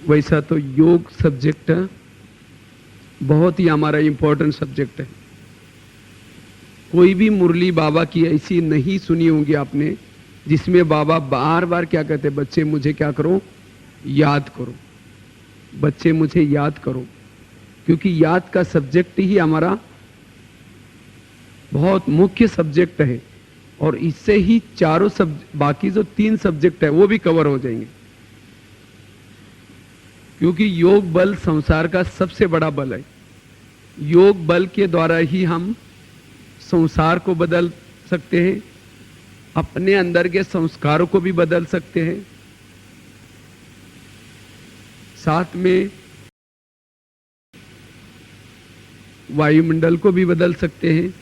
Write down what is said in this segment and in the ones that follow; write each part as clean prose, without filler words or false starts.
वैसा तो योग सब्जेक्ट बहुत ही हमारा इंपॉर्टेंट सब्जेक्ट है। कोई भी मुरली बाबा की ऐसी नहीं सुनी होंगी आपने जिसमें बाबा बार बार क्या कहते, बच्चे मुझे क्या करो, याद करो, बच्चे मुझे याद करो। क्योंकि याद का सब्जेक्ट ही हमारा बहुत मुख्य सब्जेक्ट है और इससे ही चारों बाकी जो 3 सब्जेक्ट है वो भी कवर हो जाएंगे। क्योंकि योग बल संसार का सबसे बड़ा बल है। योग बल के द्वारा ही हम संसार को बदल सकते हैं, अपने अंदर के संस्कारों को भी बदल सकते हैं, साथ में वायुमंडल को भी बदल सकते हैं।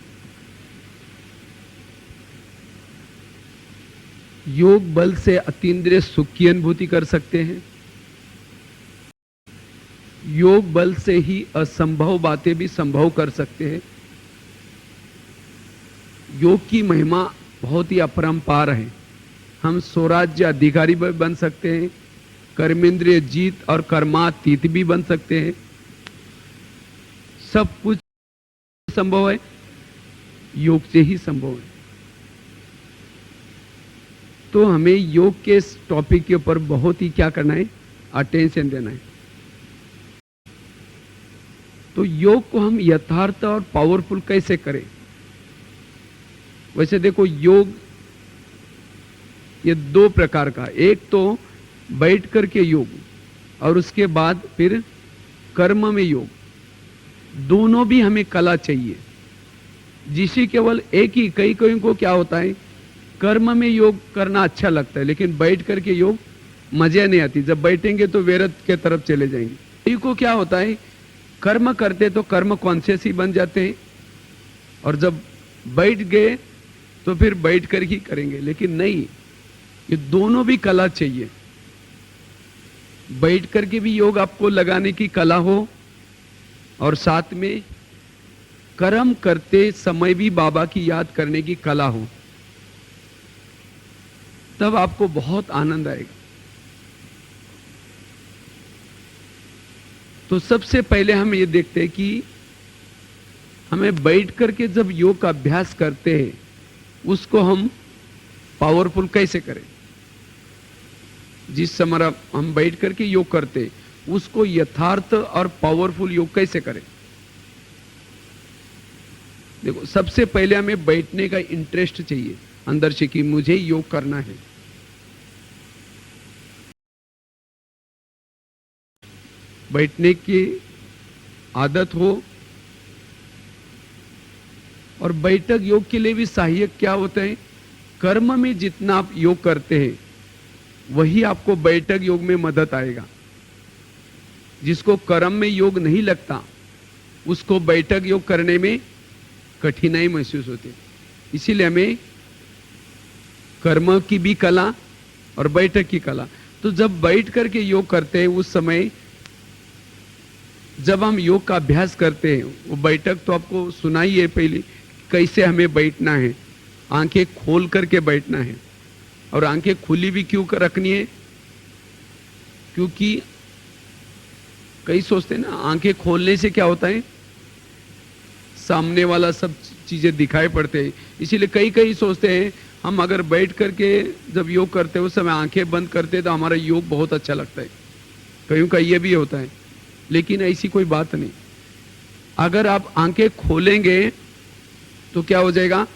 योग बल से अतीन्द्रिय सुख की अनुभूति कर सकते हैं। योग बल से ही असंभव बातें भी संभव कर सकते हैं। योग की महिमा बहुत ही अपरंपार है। हम स्वराज्य अधिकारी भी बन सकते हैं, कर्मेंद्रिय जीत और कर्मातीत भी बन सकते हैं। सब कुछ संभव है, योग से ही संभव है। तो हमें योग के इस टॉपिक के ऊपर बहुत ही क्या करना है, अटेंशन देना है। तो योग को हम यथार्थ और पावरफुल कैसे करें? वैसे देखो, योग ये 2 प्रकार का, एक तो बैठ करके योग और उसके बाद फिर कर्म में योग। दोनों भी हमें कला चाहिए। जिसे केवल एक ही, कई को क्या होता है, कर्म में योग करना अच्छा लगता है लेकिन बैठ करके योग मजा नहीं आती। जब बैठेंगे तो वेरत के तरफ चले जाएंगे। कई को क्या होता है, कर्म करते तो कर्म कॉन्शियस ही बन जाते हैं और जब बैठ गए तो फिर बैठ कर ही करेंगे। लेकिन नहीं, ये दोनों भी कला चाहिए। बैठ करके भी योग आपको लगाने की कला हो और साथ में कर्म करते समय भी बाबा की याद करने की कला हो, तब आपको बहुत आनंद आएगा। तो सबसे पहले हम ये देखते हैं कि हमें बैठ करके जब योग का अभ्यास करते हैं उसको हम पावरफुल कैसे करें। जिस समय हम बैठ करके योग करते हैं उसको यथार्थ और पावरफुल योग कैसे करें। देखो, सबसे पहले हमें बैठने का इंटरेस्ट चाहिए अंदर से कि मुझे योग करना है। बैठने की आदत हो। और बैठक योग के लिए भी सहायक क्या होता है, कर्म में जितना आप योग करते हैं वही आपको बैठक योग में मदद आएगा। जिसको कर्म में योग नहीं लगता उसको बैठक योग करने में कठिनाई महसूस होती है। इसीलिए हमें कर्म की भी कला और बैठक की कला। तो जब बैठ करके योग करते हैं उस समय जब हम योग का अभ्यास करते हैं, वो बैठक तो आपको सुनाई है पहले कैसे हमें बैठना है। आंखें खोल करके बैठना है। और आंखें खुली भी क्यों रखनी है, क्योंकि कई सोचते हैं ना आंखें खोलने से क्या होता है, सामने वाला सब चीजें दिखाई पड़ते हैं। इसीलिए कई सोचते हैं हम अगर बैठ करके जब योग करते हैं उस समय आंखें बंद करते हैं तो हमारा योग बहुत अच्छा लगता है। कईयों का ये भी होता है, लेकिन ऐसी कोई बात नहीं। अगर आप आंखें खोलेंगे तो क्या हो जाएगा,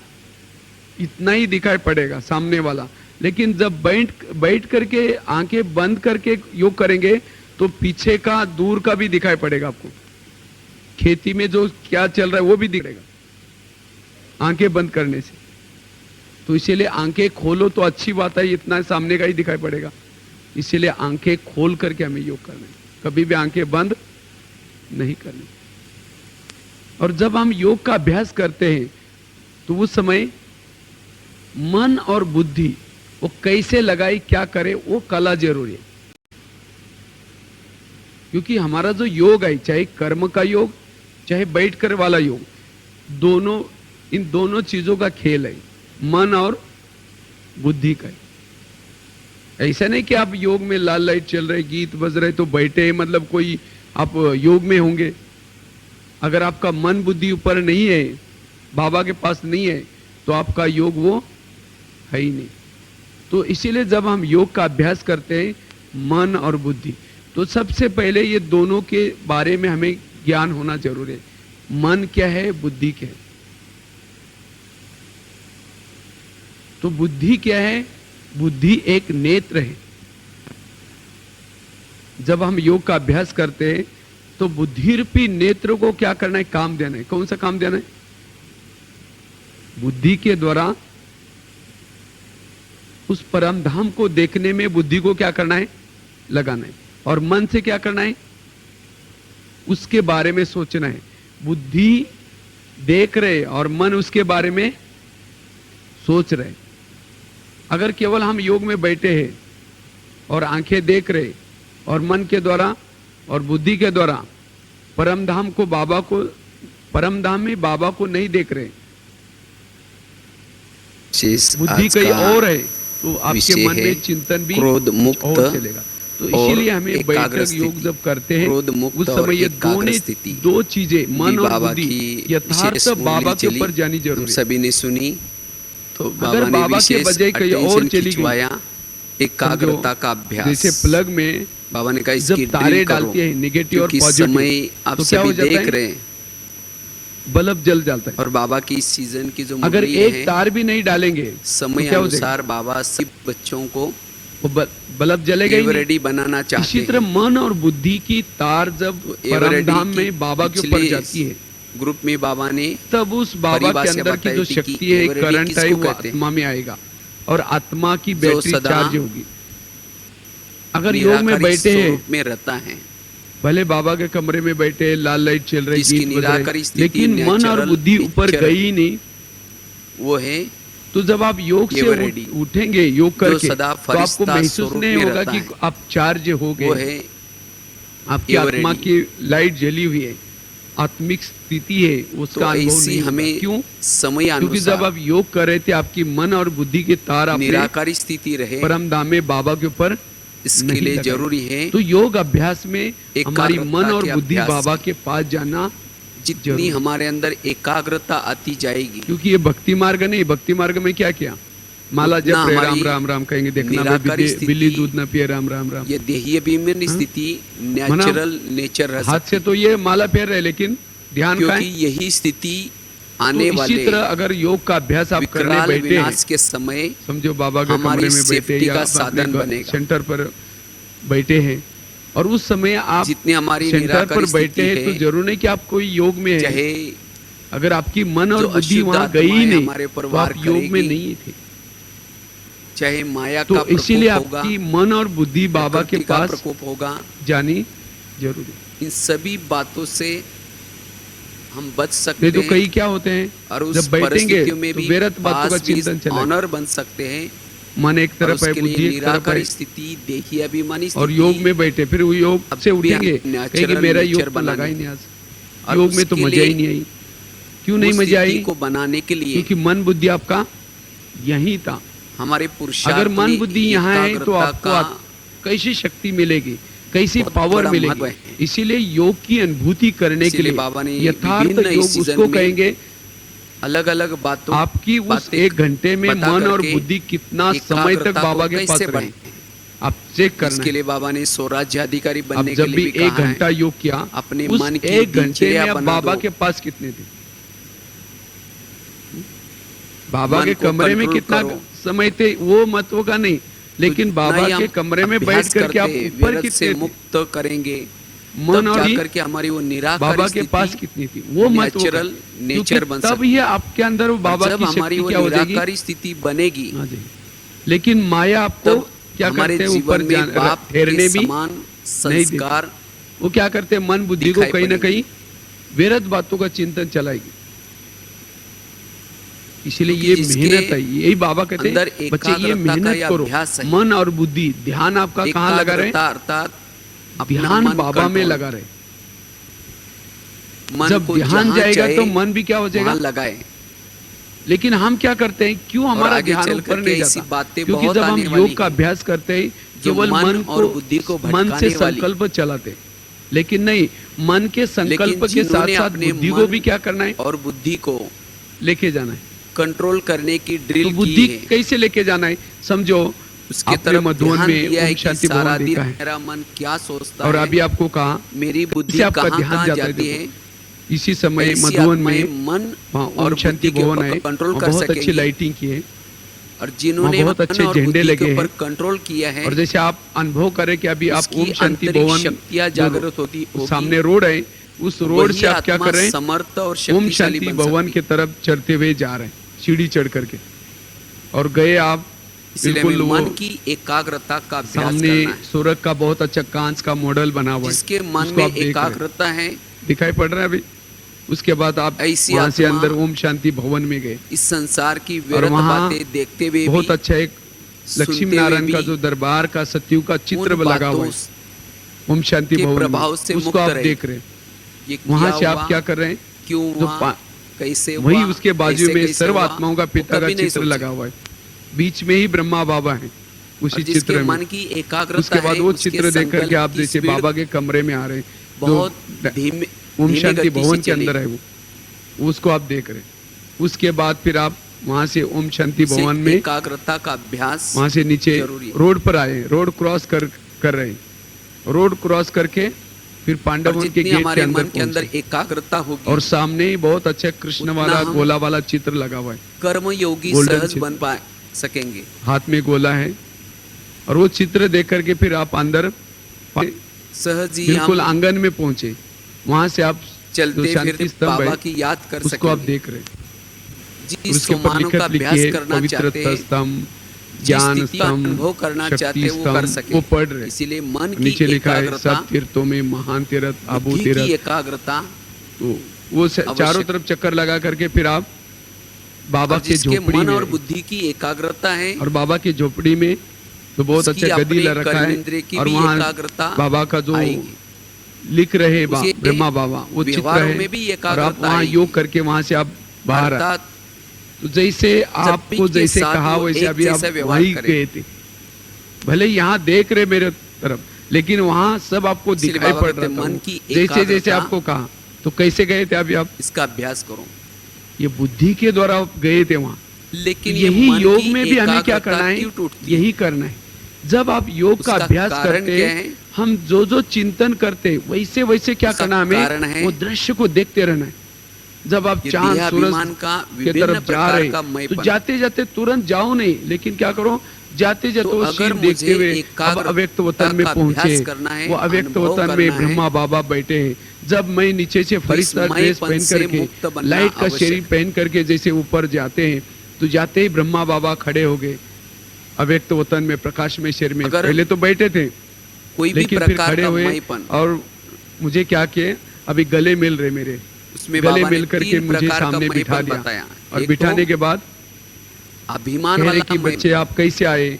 इतना ही दिखाई पड़ेगा सामने वाला। लेकिन जब बैठ करके आंखें बंद करके योग करेंगे तो पीछे का दूर का भी दिखाई पड़ेगा आपको। खेती में जो क्या चल रहा है वो भी दिखेगा आंखें बंद करने से। तो इसीलिए आंखें खोलो तो अच्छी बात है, इतना सामने का ही दिखाई पड़ेगा। इसीलिए आंखें खोल करके हमें योग करना है, कभी भी आंखें बंद नहीं करनी। और जब हम योग का अभ्यास करते हैं तो उस समय मन और बुद्धि वो कैसे लगाई, क्या करे, वो कला जरूरी है। क्योंकि हमारा जो योग है, चाहे कर्म का योग चाहे बैठ कर वाला योग, दोनों, इन दोनों चीजों का खेल है, मन और बुद्धि का। ऐसा नहीं कि आप योग में लाल लाइट चल रहे, गीत बज रहे तो बैठे, मतलब कोई आप योग में होंगे। अगर आपका मन बुद्धि ऊपर नहीं है, बाबा के पास नहीं है, तो आपका योग वो है ही नहीं। तो इसीलिए जब हम योग का अभ्यास करते हैं, मन और बुद्धि, तो सबसे पहले ये दोनों के बारे में हमें ज्ञान होना जरूरी है। मन क्या है, बुद्धि क्या है। तो बुद्धि क्या है? बुद्धि एक नेत्र है। जब हम योग का अभ्यास करते हैं तो बुद्धि रूपी नेत्र को क्या करना है? काम देना है। कौन सा काम देना है? बुद्धि के द्वारा उस परम धाम को देखने में बुद्धि को क्या करना है? लगाना है। और मन से क्या करना है? उसके बारे में सोचना है। बुद्धि देख रहे और मन उसके बारे में सोच रहे। अगर केवल हम योग में बैठे हैं और आंखें देख रहे और मन के द्वारा और बुद्धि के द्वारा परम धाम को, बाबा को, परम धाम में बाबा को नहीं देख रहे, बुद्धि कहीं और है, तो आपके मन में चिंतन भी क्रोध मुक्त और चलेगा। तो इसीलिए हमें बैठक योग जब करते हैं उस समय ये दो चीजें, मन और बुद्धि, यथार्थ बाबा के ऊपर जानी जरूरी है। सभी ने सुनी तो अगर बाबा के बजाय कहीं और चली गई, एकाग्रता का अभ्यास, जैसे प्लग में बाबा ने कहा जब तारे डालती है नेगेटिव और पॉजिटिव, आप तो क्या हो सभी जाता देख है? रहे हैं बल्ब जल जाता है। और बाबा की इस सीजन की जो अगर मुरली एक है, तार भी नहीं डालेंगे समय तो क्या हो अनुसार बाबा सिर्फ बच्चों को वो बल्ब जलेगा ही नहीं। रेडी बनाना चाहते इसी तरह मन और बुद्धि की तार जब परमधाम में बाबा के ऊपर जाती है, ग्रुप में बाबा ने तब उस बाबा के अंदर की जो शक्ति है, करंट है, वो आत्मा में आएगा और आत्मा की बैटरी चार्ज होगी। अगर योग में बैठे हैं, में रहता है, भले बाबा के कमरे में बैठे, लाल लाइट चल रही, जिसकी गीत बज रहे, निराकारी स्थिति लेकिन मन और बुद्धि ऊपर गई ही नहीं, वो है तो जब आप योग से उठेंगे योग करके, तो आपको महसूस नहीं होगा कि आप चार्ज हो गए, वो है आपकी आत्मा की लाइट जली हुई है, आत्मिक स्थिति है, उसका अनुभव नहीं हमें। क्यों? समय क्योंकि जब आप योग कर रहे थे, आपकी मन और बुद्धि की तार आपने निराकारी स्थिति रहे, परम धाम में बाबा के ऊपर, इसके लिए जरूरी है। तो योग अभ्यास में हमारी मन और बुद्धि बाबा के पास जाना, जितनी हमारे अंदर एकाग्रता आती जाएगी, क्योंकि ये भक्ति मार्ग नहीं। भक्ति मार्ग में क्या किया? माला जप रहे, राम राम राम कहेंगे, देखना बिल्ली दूध न पिए, राम राम राम। ये देही अभिमान स्थिति नेचुरल नेचर हाथ से तो ये माला फेर रहे, लेकिन ध्यान का क्योंकि यही स्थिति आने तो वाले इसी तरह अगर योग का अभ्यास आप करने बैठे हैं, के समय समझो बाबा के कमरे में बैठे या अपने सेंटर पर बैठे हैं, और उस समय आप जितने हमारी सेंटर पर बैठे हैं, तो जरूर नहीं कि आप कोई योग में है। अगर आपकी मन और बुद्धि वहां गई ही नहीं, तो आप योग में नहीं थे। चाहे माया तो का इसीलिए आपकी मन और बुद्धि बाबा के पास प्रकोप होगा, जानी जरूरी। इन सभी बातों से हम बच सकते हैं। तो कई क्या होते हैं, और जब बैठेंगे तो बेरत बातों का चिंतन चलेगा, ऑनर बन सकते हैं। मन एक तरफ है, बुद्धि एक तरफ है, स्थिति देखिए अभिमानी और योग में बैठे, फिर वो योग से उठेंगे, कहेंगे मेरा योग पर लगा ही नहीं आज, योग में तो मजा ही नहीं आई। क्यों नहीं मजा आई? को बनाने के लिए क्योंकि मन बुद्धि आपका यही था। हमारे पुरुषार्थ, अगर मन बुद्धि यहाँ है तो आपको कैसी शक्ति मिलेगी, कैसी पावर मिलेगी। इसीलिए योग की अनुभूति करने के लिए बाबा ने यथार्थ योग उसको कहेंगे। अलग अलग बातों आपकी उस एक घंटे में मन और बुद्धि कितना समय तक बाबा के पास रहे, आप चेक करना। इसके लिए बाबा ने स्वराज्य अधिकारी बनने के लिए जब भी एक घंटा योग किया, अपने मन की एक घंटे में आप बाबा के पास कितने थे? बाबा के कमरे में कितना समय थे वो महत्व का नहीं, लेकिन बाबा के कमरे में बैठ करके आप ऊपर कितने मुक्त करेंगे, मन तब और जाकर के हमारी वो निराकारी बाबा के पास स्थिति कितनी थी वो मत वो कर। नेचुरल नेचर क्योंकि बन तब सकती ये आपके अंदर वो है। बाबा जब की हमारी शक्ति वो क्या हो जाएगी। निराकारी स्थिति बनेगी, हाँ जी। लेकिन माया आपको तब क्या हमारे करते हैं, ऊपर जीवन में बाप ठहरने के भी समान नहीं देते। संस्कार वो क्या करते हैं, मन बुद्धि को दिखाई कहीं ना पड़ेंगे। कहीं व्यर्थ बातों का चिंतन चलाएगी। इसलिए क्योंकि ये जिसके मेहनत है, यही बाबा कहते अंदर हैं बच्चे ये एकाग्रता का मेहनत ये करो। अभ्यास है। मन और बुद्धि ध्यान आपका कहाँ लगा रहे, एकाग्रता अर्थात अपना ध्यान मन बाबा में कंट्रोल। लगा रहे। मन जब को ध्यान जहाँ जाएगा चाहे तो मन भी क्या हो जाएगा। वहाँ लगाए। लेकिन हम क्या करते हैं, क्यों हमारा आगे ध्यान चल ऊपर करके नहीं ऐसी जाता, बातें क्योंकि बहुत जब हम आने योग वाली का हैं, अभ्यास करते हैं जो केवल मन मन और बुद्धि को मन से भटकाने वाली। संकल्प चलाते, लेकिन नहीं, मन के संकल्प के साथ जिन्होंने साथ अपने बुद्धि को मन भी क्या करना है, और बुद्धि को लेके जाना है। कंट्रोल करने की ड्रिल तो की बुद्धि है। कैसे लेके जाना है, समझो उसके आपने तरफ मधुबन ध्यान में दिया है ओम कि शांति सारा भवन दिन देखा है, मेरा मन क्या सोचता और है, अभी आपको कहा मेरी बुद्धि इससे आपका कहाँ ध्यान कहाँ जाता है। जाती है। देखो इसी समय ऐसी मधुबन आत्माएं में मन वहाँ और ओम शांति बुद्धि के भवन ऊपर है, कंट्रोल वहाँ कर बहुत अच्छी सकेंगी। लाइटिंग की है, और जिन्होंने वहाँ बहुत मन अच्छे और झंडे बुद्धि के लगे ऊपर हैं। कंट्रोल किया है, और जैसे आप अनुभव करें कि अभी आप उसकी ओम शांति आंतरिक भवन शक्तियाँ जो जागृत होती होगी। सामने रोड है, उस रोड वही से आप क्या आत्मा कर रहे हैं, समर्थ और ओम शक्तिशाली शांति बन भवन सकती के तरफ चढ़ते हुए जा रहे हैं, सीढ़ी चढ़ करके, और गए आप इसलिए बिल्कुल हमें वो मन की एकाग्रता का अभ्यास सामने करना है। सूरज का बहुत अच्छा कांच का मॉडल बना हुआ है, जिसके मन उसको में आप देख रहे हैं। एकाग्रता है, दिखाई पड़ रहा है अभी। उसके बाद आप ऐसी वहां से आत्मा अंदर ओम शांति भवन में गए, इस संसार की और व्यर्थ वहाँ बातें देखते हुए बहुत भी, अच्छा एक लक्ष्मी सुनते हुए नारायण का भी जो दरबार का सत्यु का चित्र उन लगा हुआ बातों है ओम शांति के भवन प्रभाव में, से उसको मुक्त आप रहे। देख रहे हैं। ये वहां क्या से आप हुआ, क्या कर रहे हैं, क्यों जो हुआ, कैसे वही हुआ, उसके बाजू कैसे में कैसे सर्व हुआ, आत्माओं का वो पिता का कभी नहीं चित्र सोचे। लगा हुआ है, बीच में ही ब्रह्मा बाबा है और उसी जिसके चित्र में। मन की एकाग्रता उसके बाद है, वो उसके चित्र देख करके संकल्प आप की जैसे स्पीड बाबा के कमरे में आ रहे हैं, बहुत जो धीमे ओम धीमी शांति गति भवन से के अंदर है, वो उसको आप देख रहे हैं। उसके बाद फिर आप वहां से ओम शांति चले। भवन में एकाग्रता का अभ्यास वहां से नीचे जरूरी है। रोड पर आए, रोड क्रॉस कर रहे हैं, रोड क्रॉस करके फिर और पांडवन के जितनी गेट के हमारे अंदर मन के अंदर पहुंचे, एकाग्रता होगी और सामने ही बहुत अच्छा कृष्ण उतना वाला हम गोला वाला चित्र लगा हुआ है, कर्म योगी गोल्डन सहज चित्र। बन पा सकेंगे। हाथ में गोला है, और वो चित्र देख करके फिर आप अंदर सहज ही बिल्कुल हम आंगन में पहुंचे, वहां से आप जो चलते शांति फिरते स्तंभ बाबा है की याद कर उसको आप सकेंगे। देख रहे हैं। जिस उसके ऊपर सोमानों का लिखत लिखी अभ्यास है करना चाहते पवित्रता हैं, स्तंभ, जिस ज्ञान स्थिति का स्तंभ, अनुभव करना शक्ति चाहते हैं वो कर स्तंभ, सके। वो पढ़ रहे। इसीलिए मन की नीचे लिखा है एकाग्रता, सब तीर्थों में महान तीर्थ आबू बुद्धि की तीर्थ, एकाग्रता, तो वो चारों आवश्यक। तरफ चक्कर लगा करके फिर आप बाबा और के जिसके झोपड़ी मन में और गए। बुद्धि की एकाग्रता है, और बाबा की झोपड़ी में तो बहुत उसकी अच्छा गदी अपने रखा है, कर्मेंद्रिय की और भी वहाँ एकाग्रता बाबा का जो आएगी। लिख रहे उसे ब्रह्मा बाबा वो चित्र व्यवहारों है, में भी और आप एकाग्रता वहाँ आएगी। योग करके वहां से आप बाहर आए। अर्थात तो जैसे आपको के जैसे साथ कहा वो वैसे एक अभी आप जैसा व्यवहार वही करें। गए थे, भले यहाँ देख रहे मेरे तरफ, लेकिन वहाँ सब आपको इसलिए दिखाई बाबा पड़ कहते रहा था। मन की जैसे जैसे एकाग्रता, आपको कहा, तो कैसे गए थे अभी आप, इसका अभ्यास करो। ये बुद्धि के द्वारा आप गए थे वहाँ। लेकिन ये यही मन योग की में भी हमें क्या एकाग्रता करना है, क्यों टूटती है? यही करना है। जब आप योग का उसका अभ्यास कारण करते क्या हैं, है? हम जो जो चिंतन करते हैं, वैसे वैसे क्या उसका करना कारण हमें, है वो दृश्य को देखते रहना है। जब आप ये चांद सूरज देहाभिमान का के विभिन्न तरफ जा प्रकार रहे का हैं, तो मयपन। जाते जाते तुरंत जाओ नहीं, लेकिन क्या करो, जाते जाते तो वो अगर शीर मुझे देखते हुए अब एकाग्रता अव्यक्त वतन में का पहुंचे, अभ्यास करना है, वो अव्यक्त अनुभव वतन में करना है, ब्रह्मा बाबा बैठे हैं। जब मैं नीचे से फरिश्ता इस ड्रेस मयपन पहन से करके मुक्त बनना लाइट का आवश्यक शरीर पहन करके जैसे ऊपर जाते हैं, तो जाते ही ब्रह्मा बाबा खड़े हो गए अव्यक्त वतन में, प्रकाश में शरीर में। अगर पहले तो बैठे थे, कोई भी लेकिन फिर प्रकार खड़े का हुए, मयपन, और मुझे क्या किए, अभी गले मिल रहे मेरे, उसमें गले बाबा ने मिल करके 3 मुझे प्रकार का सामने बिठा मयपन दिया, बताया। और एक बिठाने तो के बाद अभिमान कह रहे वाला कि बच्चे आप कैसे आए,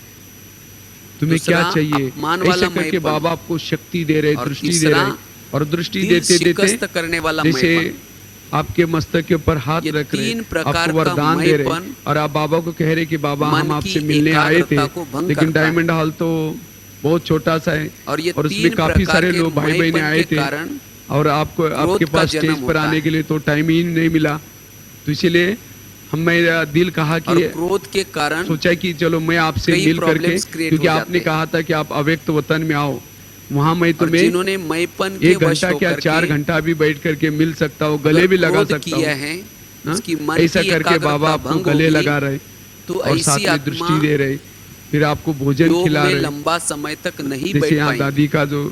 तुम्हें क्या दूसरा चाहिए, अपमान ऐसे वाला करके मयपन, बाबा आपको शक्ति दे रहे, और दृष्टि दे तीसरा रहे, और दृष्टि दिल देते शिकस्त देते करने वाला जैसे मयपन। आपके मस्तक के ऊपर हाथ ये रख रहे, 3 प्रकार आपको का वरदान दे रहे, मयपन और आप बाबा को कह रहे कि बाबा मन हम की आपसे मिलने आए थे, एकाग्रता को भंग लेकिन करता है। डायमंड हॉल तो बहुत छोटा सा है, और ये और उसमें 3 काफी प्रकार सारे के लोग भाई बहने मयपन आए के थे, कारण और आपको आपके का पास जन्म स्टेज पर होता आने है। के लिए तो टाइम ही नहीं मिला। तो इसीलिए हम मेरा दिल कहा और कि क्रोध के कारण सोचा कि चलो मैं आपसे कई मिल करके, problems create क्योंकि हो आपने जाते कहा था कि आप अव्यक्त वतन में आओ, वहां मैं और तुम्हें जिन्होंने मयपन के 1 वश घंटा क्या होकर 4 के घंटा भी बैठ करके मिल सकता हूँ, गले अगर भी लगा क्रोध सकता किया हूँ, है, हाँ? उसकी मन ऐसा की करके बाबा एकाग्रता आपको भंग गले होगी, लगा रहे, तो और साथ ऐसी में आत्मा दृष्टि दे रहे, फिर आपको भोजन योग खिला में रहे। लंबा समय तक नहीं जैसे बैठ यहाँ पाएगी। दादी का जो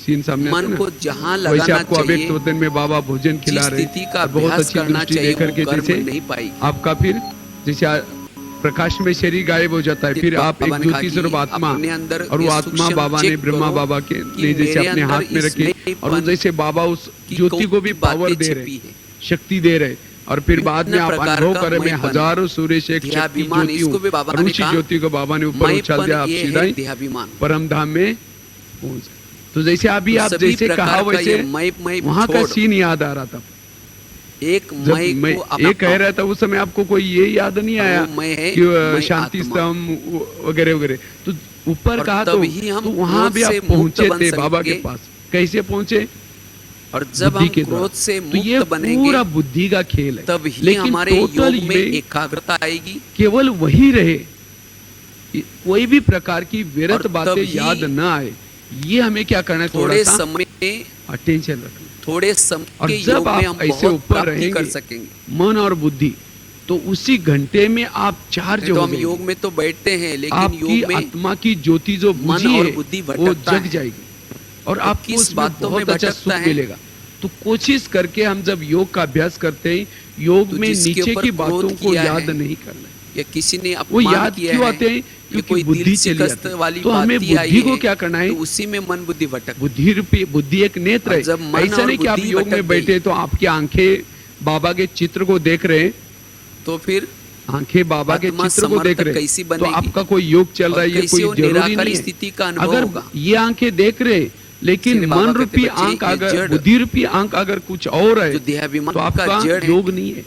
सीन सामने आता है मन ना, को जहाँ वैसे लगाना आपको अव्यक्त चाहिए, वतन में बाबा भोजन खिला जिस रहे स्थिति का और बहुत अभ्यास अच्छी करना दृष्टि चाहिए, लेकर के वो कर्म जैसे नहीं पाएगी। आपका फिर जैसे प्रकाश में शरीर गायब हो जाता है, फिर आप एक बाबा ने कहा ज्योति कि स्वरूप आत्मा, अपने अंदर और वो ये आत्मा सूक्ष्म बाबा ने चेक ब्रह्मा करो बाबा के कि ने जैसे मेरे अपने अंदर हाथ में रखे, इसमें और वो जैसे बाबा उस की ज्योति को भी कौन पावर बातें दे छिपी रहे, है। शक्ति दे रहे, और फिर बाद में विभिन्न आप प्रकार अनुभव का करें मैं मैंपन, हजारों सूर्य से एक शक्ति देहाभिमान, ज्योति इसको हूँ, भी बाबा और ने उसी कहा, ज्योति को बाबा ने ऊपर उछाल मैंपन दिया, आप ये सीधा है ही देहाभिमान। परम धाम में पहुंच गए। तो जैसे अभी तो आप सभी जैसे प्रकार कहा का वैसे ये मैं वहां का छोड़, सीन याद आ रहा था। एक जब मैं मैं को ये कह रहा था उस समय आपको कोई ये याद नहीं आया वो मैं है, कि मैं शांति आत्मा। स्तंभ वगैरह वगैरह, तो ऊपर और कहा तभी हम तो वहां क्रोध भी आप से मुक्त पहुंचे बन थे बाबा के सकेंगे। पास। कैसे पहुंचे? और जब बुद्धि हम के द्वारा। क्रोध से तो ये मुक्त बनेंगे, पूरा बुद्धि का खेल है, तब ही लेकिन हमारे टोटल योग में एकाग्रता आएगी। केवल वही रहे, कोई भी प्रकार की व्यर्थ और बातें तभी याद न आए। ये हमें क्या करना है, थोड़ा थोड़े सा समय अटेंशन रखना। थोड़े समय और के जब योग में आप हम ऐसे बहुत ऊपर प्राप्ति कर रहेंगे सकेंगे। मन और बुद्धि, तो उसी घंटे में आप चार्ज तो हो हम जाएंगे। योग में तो बैठते हैं, लेकिन आपकी योग में आत्मा की ज्योति जो मन बुझी और है बुद्धि वो भटकता जग है। जाएगी, और तो आपको किस उसमें बातों में बहुत अच्छा भटकता सुख है? मिलेगा। तो कोशिश करके हम जब योग का अभ्यास करते हैं, योग तो में जिसके नीचे ऊपर की बातों क्रोध को किया याद है, नहीं करना है। या किसी ने वो अपमान याद किया क्यों है, आते हैं? या क्योंकि कोई बुद्धि दिल चली शिकस्त जाती है। वाली तो हमें बात आई बुद्धि को है, क्या करना है? तो उसी में मन बुद्धि भटक। बुद्धि रूपी, बुद्धि एक नेत्र और है। जब मन ऐसा और नहीं कि आप बुद्धि योग भटक में बैठे गई, तो आपकी आंखें बाबा के चित्र को देख रहे हैं, तो फिर आंखें बाबा के आत्मा चित्र को देख समर्थ रहे कैसी हैं, तो बनेगी? आपका कोई योग चल रहा है, ये कैसे कोई वो जरूरी निराकारी नहीं है। स्थिति का अनुभव अगर होगा। ये आंखें देख रहे, लेकिन इसलिए बाबा मन कहते रूपी बच्चे, आंख ये अगर, जड़, बुद्धि रूपी आंख अगर कुछ और है, जो देहाभिमान तो का आपका जड़ है, योग नहीं है।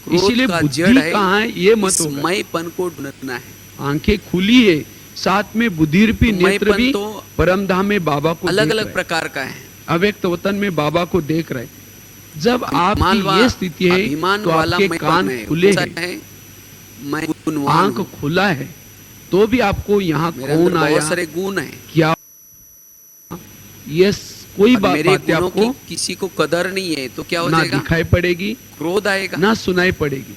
क्रोध इसीलिए का बुद्धि जड़ है, कहाँ है ये मत इस होगा। मैंपन को ढूंढना है। आंखें खुली है, साथ में बुद्धि रूपी तो नेत्र मैंपन भी तो परम धाम में बाबा को अलग देख अलग रहे हैं। प्रकार का है। अव्यक्त वतन में बाबा को देख रहे हैं। जब आपकी ये स्थिति है अभिमान तो वाला आपके मैंपन कान है, खुले कौन हैं, सा है? मैं गुणवान आंख हूँ, खुला है, तो भी आपको यहाँ मेरे अंदर कौन आया, बहुत सारे गुण हैं। क्या ये कोई अब मेरे बातें गुणों आपको की किसी को कदर नहीं है, तो क्या हो ना जाएगा? दिखाई पड़ेगी, क्रोध आएगा। ना सुनाई पड़ेगी।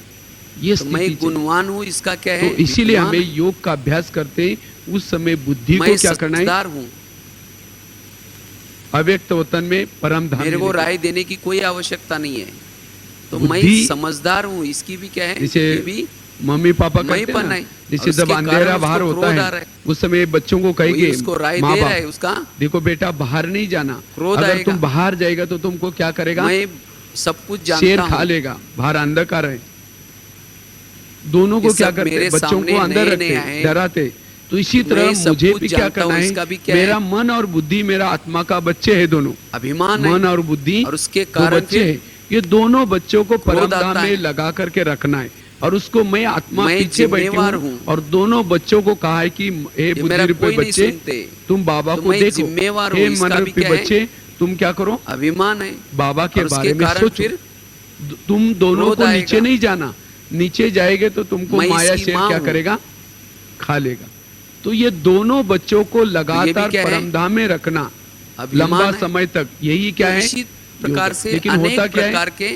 ये तो मैं स्थिति चाहिए। गुणवान हूँ, इसका क्या तो है? इसीलिए विद्वान हमें योग का अभ्यास करते हैं, उस समय बुद्धि मैं को क्या करना है, समझदार हूँ, अव्यक्त वतन में परम धाम मेरे में को लेकर। राय देने की कोई आवश्यकता नहीं है। तो मैं बुद्धि- समझदार हूँ, इसकी भी क्या है? जैसे ये भी मम्मी पापा मैं कहते हैं पन ना, है। जैसे और जब उसके अंधेरा कारण बाहर उसको होता क्रोध आ है, रहा है। उस समय बच्चों को कोई कहेंगे उसको राय माँ दे रहा है, बाप, उसका देखो बेटा बाहर नहीं जाना, क्रोध अगर आएगा। तुम बाहर जाएगा तो तुमको क्या करेगा, मैं सब कुछ शेर जानता खा हूँ। लेगा, बाहर अंधकार है। दोनों को ये क्या सब करते, मेरे बच्चों सामने को अंदर नए रखते, नए आए। डराते। तो इसी तरह मैं सब मुझे कुछ भी क्या जानता करना हूँ, है, इसका भी क्या मेरा है? मन और बुद्धि, मेरा आत्मा का बच्चे है, दोनों अभिमान है, मन और बुद्धि, और उसके दो कारण बच्चे फिर हैं। ये दोनों बच्चों को क्रोध परम आता धाम में है। लगा करके रखना है, और उसको मैं आत्मा मैं पीछे बैठी जिम्मेवार हूँ, हूँ। और दोनों बच्चों को कहा है कि हे ये बुद्धि मेरा रूपी कोई नहीं बच्चे, सुनते, तुम बाबा तो को मैं देखो, जिम्मेवार हे हूँ, इसका मन भी रूपी क्या है? बच्चे, तुम क्या करो, अभिमान है, बाबा के और उसके बारे में कारण सोचो। फिर तुम दोनों क्रोध को आएगा। नीचे नहीं जाना, नीचे जाएंगे तो तुमको मैं माया इसकी शेर माँ क्या हूँ। करेगा, खा लेगा। तो ये दोनों बच्चों को लगातार क्या है? परमधाम में रखना अभिमान लंबा है। समय तक, यही क्या तो है, इसी प्रकार योग। से लेकिन अनेक होता क्या है, प्रकार के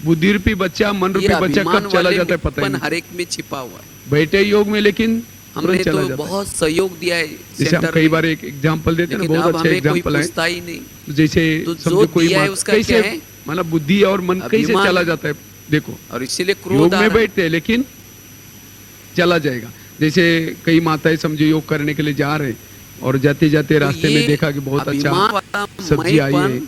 बुद्धि रूपी बच्चा, मन ये रूपी बच्चा अभिमान कब चला वाले जाता है पता ही मुक्तपन नहीं। हर एक में छिपा हुआ है। बैठे योग में, लेकिन हमने तुरंत चला तो जाता है। बहुत सहयोग दिया है जैसे हम सेंटर कई में, बार एक एग्जांपल देते हैं ना, लेकिन बहुत अब अच्छा हमें कोई एग्जांपल है। पूछता ही नहीं। जैसे तो समझो जो कोई दिया है माता उसका कैसे, क्या है? मतलब बुद्धि और मन कैसे अभिमान चला है। जाता है, देखो और इसीलिए योग क्रोध आ में रहा है। बैठते हैं, लेकिन चला जाएगा। जैसे कई माताएं समझो योग करने के लिए जा रहे हैं, और जाते जाते तो रास्ते ये में देखा कि बहुत अभिमान अच्छा वाला सब्जी आई है, मैंपन,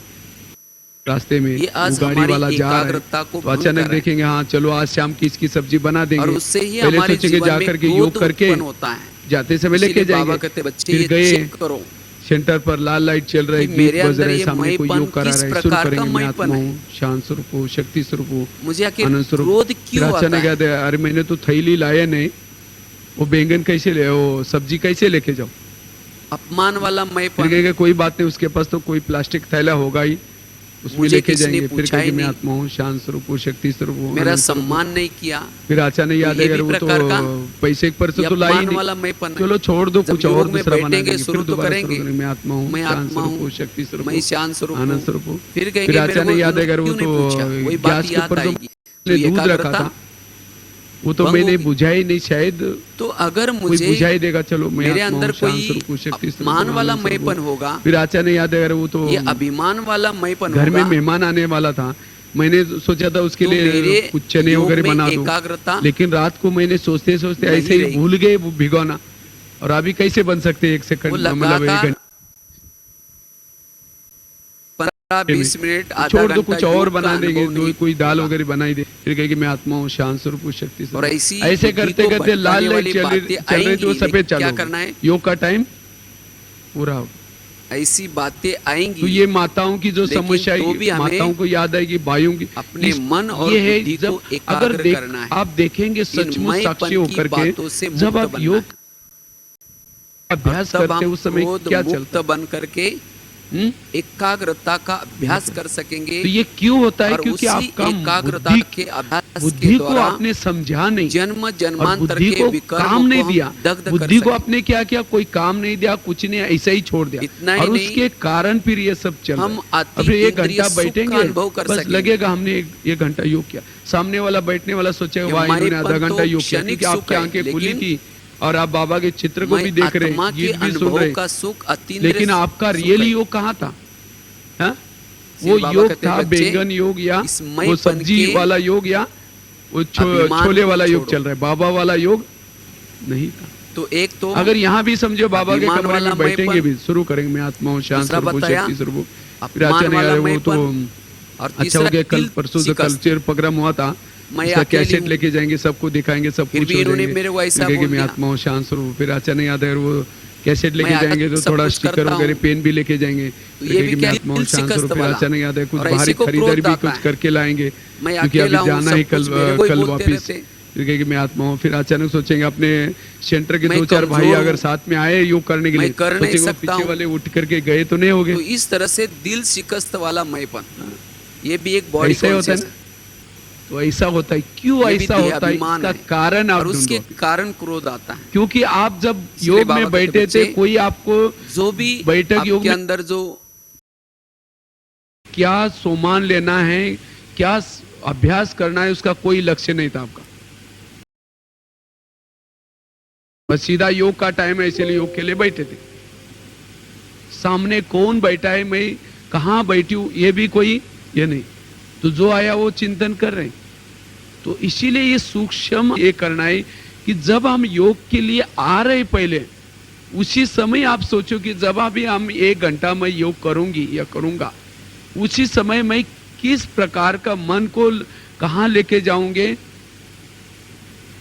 रास्ते में ये आज वो गाड़ी हमारी वाला जा रहा है, एकाग्रता को तो भंग अचानक कर रहा है। देखेंगे हाँ चलो आज शाम की इसकी सब्जी बना और देंगे, उससे ही पहले हमारे सोचेंगे जीवन जा में करके क्रोध योग करके उत्पन्न होता है। जाते समय लेके इसीलिए बाबा जाएंगे, कहते बच्चे फिर ये गए चेक करो सेंटर पर, लाल लाइट चल रहा है, कि गीत मेरे बज अंदर रहा है, ये सामने कोई मैंपन योग करा किस रहा है, शुरू प्रकार का करेंगे, मैं मैंपन आत्मा है? हूँ, शांत स्वरूप हूँ, शक्ति स्वरूप हूँ, मुझे आखिर आनंद स्वरूप। क्रोध फिर क्यों आता अचानक है? याद है, अरे मैंने तो थैली लाया नहीं, वो बैंगन कैसे ले, वो सब्जी कैसे लेके जाओ। अपमान वाला फिर मैंपन, कहेगा कोई बात नहीं, उसके पास तो कोई प्लास्टिक थैला होगा ही, उसमें मुझे लेके किसी ने जाएंगे। फिर पूछा ही कहेंगे मैं नहीं। आत्मा हूँ, शांत स्वरूप हूँ, शक्ति स्वरूप हूँ, मेरा आनंद स्वरूप हूँ। सम्मान नहीं किया, फिर अचानक याद ये है, भी अगर वो प्रकार का तो पैसे पर से ये तो लाई अपमान नहीं, वाला मैंपन है। चलो छोड़ दो, जब कुछ योग और में दूसरा बना बैठेंगे, देंगे, शुरू फिर तो दोबारा करेंगे, शुरू करेंगे, मैं आत्मा हूँ, मैं शांत आत्मा स्वरूप हूँ, हूँ, शक्ति स्वरूप मैं हूँ, शांत स्वरूप आनंद हूँ। स्वरूप हूँ। फिर कहेंगे फिर मेरे अचानक को याद है, अगर वो क्यों नहीं तो पूछा? वही गैस बात के याद ऊपर तो आएगी। तो दूध रखा एकाग्रता था, वो तो भंग मैंने होगी। बुझा ही नहीं, शायद तो अगर कोई मुझे बुझा ही देगा। चलो मैं मेरे आत्मा अंदर हूँ, शांत कोई स्वरूप, शक्ति स्वरूप, अपमान वाला आनंद स्वरूप। मैंपन होगा, फिर अचानक याद है, अरे वो तो ये अभिमान वाला मैंपन घर में होगा, मेहमान आने वाला था, मैंने सोचा था उसके तो लिए मेरे कुछ चने योग वगैरह में बना दूं, एकाग्रता लेकिन रात को मैंने सोचते सोचते नहीं ऐसे ही रही। भूल गए वो भिगोना। और अभी कैसे बन सकते एक वो सेकंड, मतलब एक लगातार घंटे 15-20 में मिनट आधा छोड़ दो, घंटा कुछ और योग का बना देंगे, अनुभव नहीं कोई दाल होगा। वगैरह बनाई दे, फिर कहे कि मैं आत्मा हूँ, शांत स्वरूप, शक्ति और स्वरूप। ऐसी ऐसे बुद्धि करते को करते लाल भटकाने लाइट वाली चल रही बातें थी, वो आएंगी, सफेद लेकिन चालू क्या हो करना गई। है, योग का टाइम पूरा हो गया। ऐसी बातें तो आएंगी, ये माताओं की जो लेकिन समस्या तो भी है, हमें माताओं को याद आएगी, भाइयों की अपने मन और ये है बुद्धि जब को एकाग्र करना है। आप देखेंगे इन सचमुच साक्षी मैंपन की होकर के, बातों से जब मुक्त आप बनना योग है। अभ्यास तब करते हम उस समय क्रोध क्या मुक्त चलता बन करके है? एकाग्रता का अभ्यास कर सकेंगे। तो ये क्यों होता है? और क्योंकि उसी आपका एकाग्रता बुद्धि के अभ्यास के बुद्धि को द्वारा आपने समझा नहीं, जन्म और जन्मांतर बुद्धि के को विकर्म काम को नहीं हम दिया। दग्ध बुद्धि कर को सकें। आपने क्या किया? कोई काम नहीं दिया, कुछ नहीं, ऐसा ही छोड़ दिया। इतना ही और नहीं, उसके कारण फिर ये सब चल रहा हम है। अति अब फिर एक इंद्रिय घंटा सुख का बैठेंगे, अनुभव कर बस सकेंगे। लगेगा हमने एक घंटा योग किया। सामने वाला बैठने वाला सोचेगा ये वाह इन्होंने आधा मैंपन घंटा तो योग किया, क्षणिक क्योंकि आपकी सुख है, आंखें खुली लेकिन थी और आप बाबा के चित्र को मैं भी देख रहे, आत्मा के गीत भी सुन अनुभव रहे। का सुख अतीन्द्रिय लेकिन आपका सुख रियल है। योग कहाँ था? हाँ? श्री वो बाबा योग कहते हैं, था बच्चे, बैंगन योग, या इस वो मैंपन सब्जी के वाला योग, या वो अभिमान छोले को वाला योग छोड़ो। चल रहा है? बाबा वाला योग नहीं था। तो एक तो अगर यहाँ भी समझो बाबा के अभिमान कमरे वाला में बैठेंगे मैंपन, भी, शुरू करेंगे मैं आत्मा हूँ, शांत दूसरा स्वरूप, बताया शक्ति स्वरूप, फिर अपमान अचानक वाला यार वो तो मैंपन, और अच्छा हो तीसरा गया। कल दिल परसों से शिकस्त। कल्चर प्रोग्राम हुआ था, मैं उसका अकेली कैसेट हूँ। लेके जाएंगे, सबको दिखाएंगे, सब फिर कुछ भी हो इन्होंने जाएंगे। मेरे को ऐसा फिर कहेंगे बोल मैं दिया। आत्मा हूँ, शांत स्वरूप। फिर अचानक याद है वो कैसेट लेके मैं जाएंगे तो सब थोड़ा कुछ स्टिकर करता वगैरह हूँ। पेन भी लेके जाएंगे। तो फिर ये कहेंगे भी मैं क्या आत्मा हूँ, दिल शांत शिकस्त स्वरूप। फिर वाला। अचानक याद है कुछ और भारी ऐसे को खरीदारी क्रोध भी आता कुछ है। करके लाएंगे, मैं क्योंकि अभी अकेला हूँ, जाना सब है कुछ मेरे को ही कल बोलते वापिस। रहते। फिर कहेंगे मैं आत्मा हूँ। फिर अचानक सोचेंगे अपने सेंटर के मैं 2-4 भाई कमजोर अगर हूँ, साथ में आए योग करने के मैं लिए, कर नहीं सोचेंगे वो सकता पीछे हूँ। वाले उठ करके गए तो नहीं हो तो गए। इस तरह से दिल शिकस्त वाला मैंपन, ये भी एक बॉडी ऐसा ही होता है कॉन्शियस ना? है। तो ऐसा होता है, क्यों ये भी ऐसा देह होता है? अभिमान इसका है। कारण आप और उसके ढूंढो। कारण क्रोध आता है। क्योंकि आप जब इसलिए योग बाबा में कहते बैठे थे, बच्चे, कोई आपको जो भी बैठक योग आपके में अंदर जो क्या सोमान लेना है, क्या अभ्यास करना है, उसका कोई लक्ष्य नहीं था आपका। बस सीधा योग का टाइम है इसलिए योग के लिए बैठे थे। सामने कौन बैठा है, मैं कहाँ बैठी हूं, ये भी कोई ये नहीं। तो जो आया वो चिंतन कर रहे हैं। तो इसीलिए ये सूक्ष्म ये करना है कि जब हम योग के लिए आ रहे पहले, उसी समय आप सोचो कि जब अभी हम 1 घंटा मैं योग करूंगी या करूंगा, उसी समय मैं किस प्रकार का मन को कहाँ लेके जाऊंगे,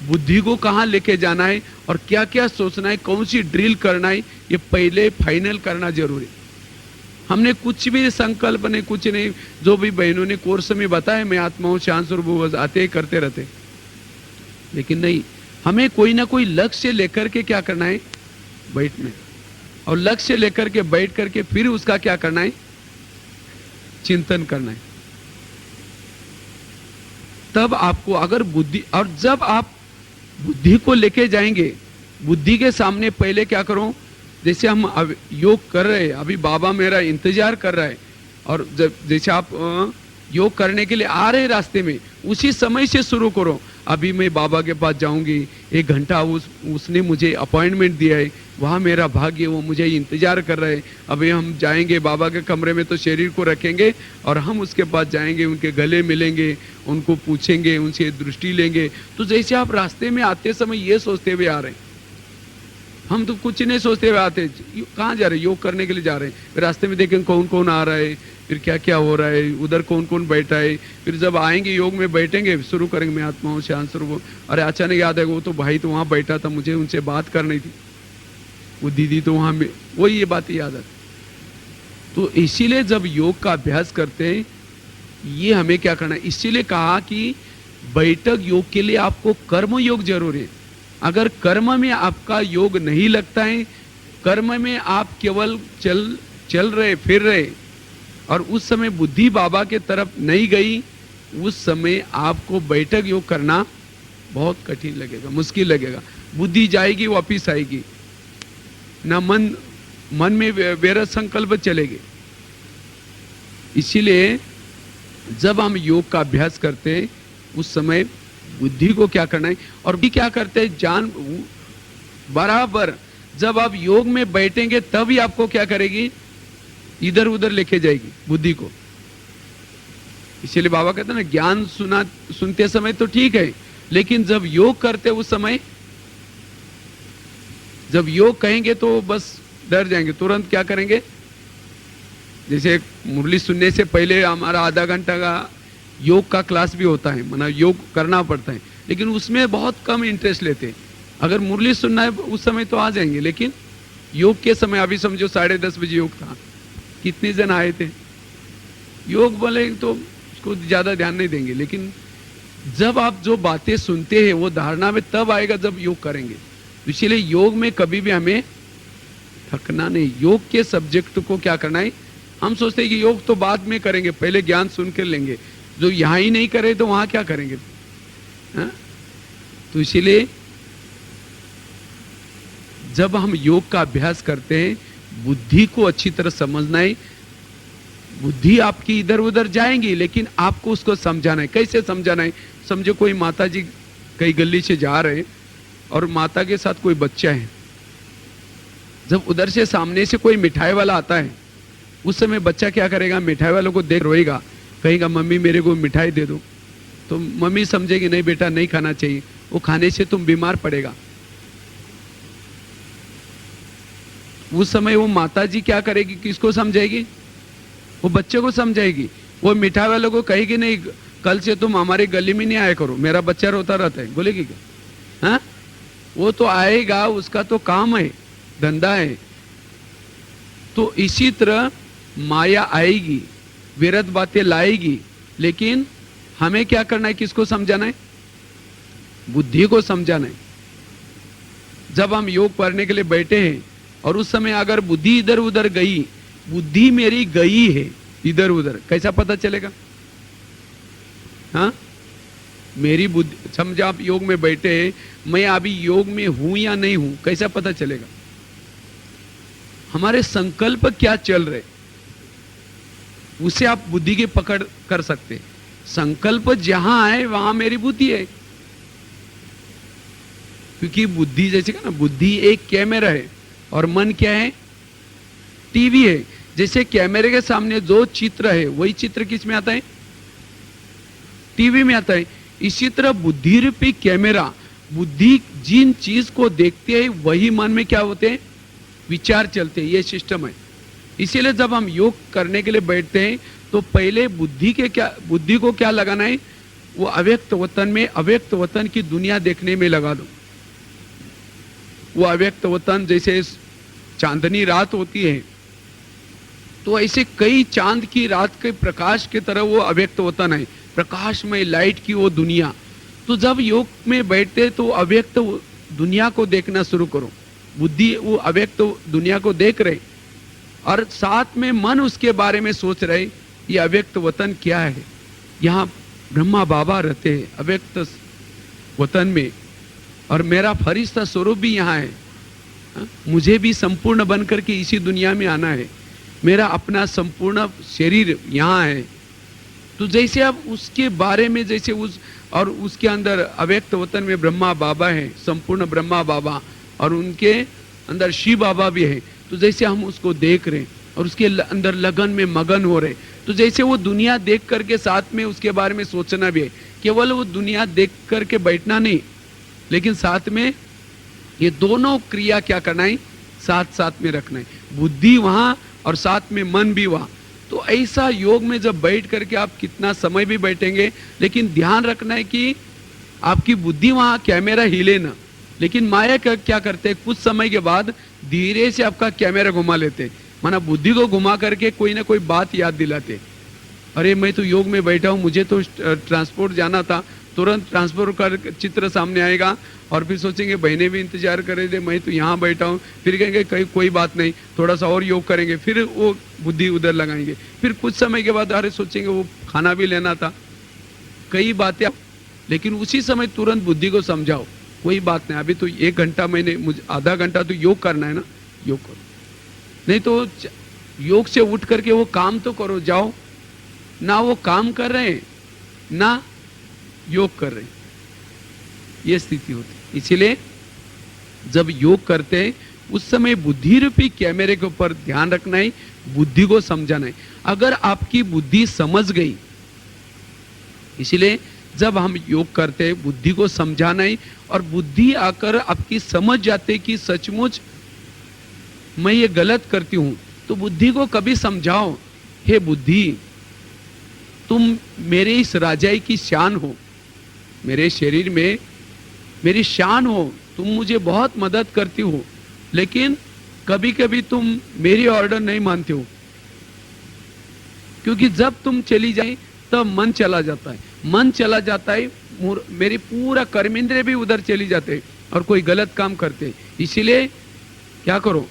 बुद्धि को कहाँ लेके जाना है, और क्या क्या सोचना है, कौन सी ड्रिल करना है, ये पहले फाइनल करना जरूरी। हमने कुछ भी संकल्प नहीं, कुछ नहीं, जो भी बहनों ने कोर्स में बताया मैं आत्मा हूँ, शांत स्वरूप, आते ही करते रहते। लेकिन नहीं, हमें कोई ना कोई लक्ष्य लेकर के क्या करना है, बैठना है। और लक्ष्य लेकर के बैठ करके फिर उसका क्या करना है, चिंतन करना है। तब आपको अगर बुद्धि, और जब आप बुद्धि को लेके जाएंगे, बुद्धि के सामने पहले क्या करो, जैसे हम अब योग कर रहे हैं, अभी बाबा मेरा इंतजार कर रहा है, और जब जैसे आप योग करने के लिए आ रहे रास्ते में, उसी समय से शुरू करो। अभी मैं बाबा के पास जाऊंगी, 1 घंटा उसने मुझे अपॉइंटमेंट दिया है, वहाँ मेरा भाग्य, वो मुझे इंतजार कर रहे हैं। अभी हम जाएंगे बाबा के कमरे में, तो शरीर को रखेंगे और हम उसके पास जाएंगे, उनके गले मिलेंगे, उनको पूछेंगे, उनसे दृष्टि लेंगे। तो जैसे आप रास्ते में आते समय ये सोचते हुए आ रहे हैं, हम तो कुछ नहीं सोचते हुए आते, कहाँ जा रहे, योग करने के लिए जा रहे हैं। रास्ते में देखेंगे कौन कौन आ रहा है, फिर क्या क्या हो रहा है, उधर कौन कौन बैठा है। फिर जब आएंगे योग में बैठेंगे, शुरू करेंगे मैं आत्मा हूँ, शांत स्वरूप। अरे अचानक याद है वो तो भाई तो वहाँ बैठा था, मुझे उनसे बात करनी थी, वो दीदी तो वहाँ में, वही ये बातें याद आती। तो इसीलिए जब योग का अभ्यास करते हैं, ये हमें क्या करना है, इसीलिए कहा कि बैठक योग के लिए आपको कर्म योग जरूरी है। अगर कर्म में आपका योग नहीं लगता है, कर्म में आप केवल चल रहे फिर रहे, और उस समय बुद्धि बाबा के तरफ नहीं गई, उस समय आपको बैठक योग करना बहुत कठिन लगेगा, मुश्किल लगेगा। बुद्धि जाएगी, वापिस आएगी ना, मन में व्यर्थ संकल्प चलेंगे। इसीलिए जब हम योग का अभ्यास करते हैं, उस समय बुद्धि को क्या करना है। और भी क्या करते हैं, जान बराबर जब आप योग में बैठेंगे तभी आपको क्या करेगी, इधर उधर लेके जाएगी बुद्धि को। इसलिए बाबा कहते हैं ना, ज्ञान सुनते समय तो ठीक है, लेकिन जब योग करते उस समय, जब योग कहेंगे तो बस डर जाएंगे, तुरंत क्या करेंगे। जैसे मुरली सुनने से पहले हमारा आधा घंटा का योग का क्लास भी होता है, मतलब योग करना पड़ता है, लेकिन उसमें बहुत कम इंटरेस्ट लेते हैं। अगर मुरली सुनना है उस समय तो आ जाएंगे, लेकिन योग के समय, अभी समझो 10:30 बजे योग था, कितने जन आए थे, योग बोले तो उसको ज्यादा ध्यान नहीं देंगे। लेकिन जब आप जो बातें सुनते हैं वो धारणा में तब आएगा जब योग करेंगे। इसीलिए योग में कभी भी हमें थकना नहीं। योग के सब्जेक्ट को क्या करना है, हम सोचते हैं कि योग तो बाद में करेंगे, पहले ज्ञान सुन कर लेंगे, जो यहां ही नहीं करे तो वहां क्या करेंगे। हा? तो इसीलिए जब हम योग का अभ्यास करते हैं, बुद्धि को अच्छी तरह समझना है। बुद्धि आपकी इधर उधर जाएंगी, लेकिन आपको उसको समझाना है। कैसे समझाना है, समझो कोई माता जी कई गली से जा रहे हैं और माता के साथ कोई बच्चा है, जब उधर से सामने से कोई मिठाई वाला आता है, उस समय बच्चा क्या करेगा, मिठाई वालों को देख रोएगा, कहेगा मम्मी मेरे को मिठाई दे दो। तो मम्मी समझेगी नहीं बेटा नहीं खाना चाहिए, वो खाने से तुम बीमार पड़ेगा। उस समय वो माता जी क्या करेगी, किसको समझाएगी, वो बच्चे को समझाएगी। वो मिठाई वालों को कहेगी नहीं कल से तुम हमारी गली में नहीं आया करो, मेरा बच्चा रोता रहता है, बोलेगी क्या। हाँ, वो तो आएगा, उसका तो काम है, धंधा है। तो इसी तरह माया आएगी, विरत बातें लाएगी, लेकिन हमें क्या करना है, किसको समझाना है, बुद्धि को समझाना है। जब हम योग पढ़ने के लिए बैठे हैं और उस समय अगर बुद्धि इधर उधर गई, बुद्धि मेरी गई है इधर उधर, कैसा पता चलेगा। हाँ, मेरी बुद्धि, समझा आप योग में बैठे हैं, मैं अभी योग में हूं या नहीं हूं, कैसा पता चलेगा। हमारे संकल्प क्या चल रहे, उसे आप बुद्धि की पकड़ कर सकते। संकल्प जहां है वहां मेरी बुद्धि है, क्योंकि बुद्धि जैसे ना, बुद्धि एक कैमरा है और मन क्या है, टीवी है। जैसे कैमरे के सामने जो चित्र है वही चित्र किस में आता है, टीवी में आता है। इसी तरह बुद्धि रूपी कैमरा, बुद्धि जिन चीज को देखते हैं वही मन में क्या होते हैं, विचार चलते हैं। ये सिस्टम है। इसीलिए जब हम योग करने के लिए बैठते हैं तो पहले बुद्धि को क्या लगाना है, वो अव्यक्त वतन में, अव्यक्त वतन की दुनिया देखने में लगा दो। वो अव्यक्त वतन जैसे चांदनी रात होती है, तो ऐसे कई चांद की रात के प्रकाश की तरह वो अव्यक्त वतन है, प्रकाशमय लाइट की वो दुनिया। तो जब योग में बैठते तो अव्यक्त दुनिया को देखना शुरू करो। बुद्धि वो अव्यक्त दुनिया को देख रहे और साथ में मन उसके बारे में सोच रहे, ये अव्यक्त वतन क्या है, यहाँ ब्रह्मा बाबा रहते हैं अव्यक्त वतन में, और मेरा फरिश्ता स्वरूप भी यहाँ है। मुझे भी संपूर्ण बनकर के इसी दुनिया में आना है, मेरा अपना संपूर्ण शरीर यहाँ है। तो जैसे आप उसके बारे में, जैसे उस और उसके अंदर अव्यक्त वतन में ब्रह्मा बाबा है, संपूर्ण ब्रह्मा बाबा, और उनके अंदर शिव बाबा भी है। तो जैसे हम उसको देख रहे और उसके अंदर लगन में मगन हो रहे, तो जैसे वो दुनिया देख करके साथ में उसके बारे में सोचना भी है। केवल वो दुनिया देख करके बैठना नहीं, लेकिन साथ में ये दोनों क्रिया क्या करना है, साथ साथ में रखना है। बुद्धि वहां और साथ में मन भी वहां। तो ऐसा योग में जब बैठ करके आप कितना समय भी बैठेंगे, लेकिन ध्यान रखना है कि आपकी बुद्धि वहां कैमरा हिले ना। लेकिन माया क्या करते हैं, कुछ समय के बाद धीरे से आपका कैमरा घुमा लेते, माना बुद्धि को घुमा करके कोई ना कोई बात याद दिलाते। अरे मैं तो योग में बैठा हूं, मुझे तो ट्रांसपोर्ट जाना था, तुरंत ट्रांसपोर्ट का चित्र सामने आएगा और फिर सोचेंगे बहने भी इंतजार करे थे, मैं तो यहाँ बैठा हूँ। फिर कहेंगे कोई बात नहीं, थोड़ा सा और योग करेंगे, फिर वो बुद्धि उधर लगाएंगे। फिर कुछ समय के बाद अरे सोचेंगे वो खाना भी लेना था, कई बातें। लेकिन उसी समय तुरंत बुद्धि को समझाओ, कोई बात नहीं, अभी तो 1 घंटा मैंने, मुझे आधा घंटा तो योग करना है ना, योग करो। नहीं तो योग से उठ करके वो काम तो करो, जाओ ना, वो काम कर रहे हैं ना योग कर रहे हैं। ये स्थिति होती। इसीलिए जब योग करते हैं उस समय बुद्धि रूपी कैमरे के ऊपर ध्यान रखना है, बुद्धि को समझाना है। अगर आपकी बुद्धि समझ गई, इसीलिए जब हम योग करते हैं बुद्धि को समझाना है, और बुद्धि आकर आपकी समझ जाते कि सचमुच मैं ये गलत करती हूं, तो बुद्धि को कभी समझाओ, हे बुद्धि तुम मेरे इस राजाई की शान हो, मेरे शरीर में मेरी शान हो, तुम मुझे बहुत मदद करती हो, लेकिन कभी कभी तुम मेरी ऑर्डर नहीं मानते हो, क्योंकि जब तुम चली जाए तब मन चला जाता है, मन चला जाता है, मेरी पूरा कर्मेंद्रिय भी उधर चली जाते और कोई गलत काम करते। इसीलिए क्या करो,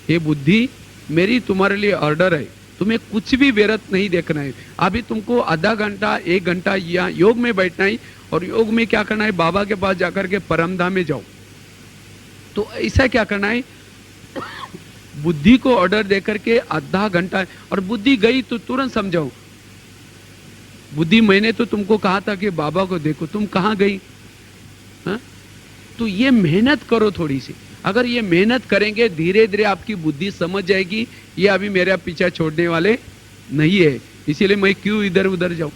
हे बुद्धि मेरी तुम्हारे लिए ऑर्डर है, तुम्हें कुछ भी व्यर्थ नहीं देखना है। अभी तुमको आधा घंटा 1 घंटा या योग में बैठना है, और योग में क्या करना है, बाबा के पास जाकर के परमधाम में जाओ। तो ऐसा क्या करना है, बुद्धि को ऑर्डर देकर के आधा घंटा, और बुद्धि गई तो तुरंत समझाओ, बुद्धि मैंने तो तुमको कहा था कि बाबा को देखो, तुम कहां गई? हा? तो ये मेहनत करो थोड़ी सी। अगर ये मेहनत करेंगे धीरे धीरे आपकी बुद्धि समझ जाएगी, ये अभी मेरा पीछा छोड़ने वाले नहीं है, इसीलिए मैं क्यों इधर उधर जाऊं।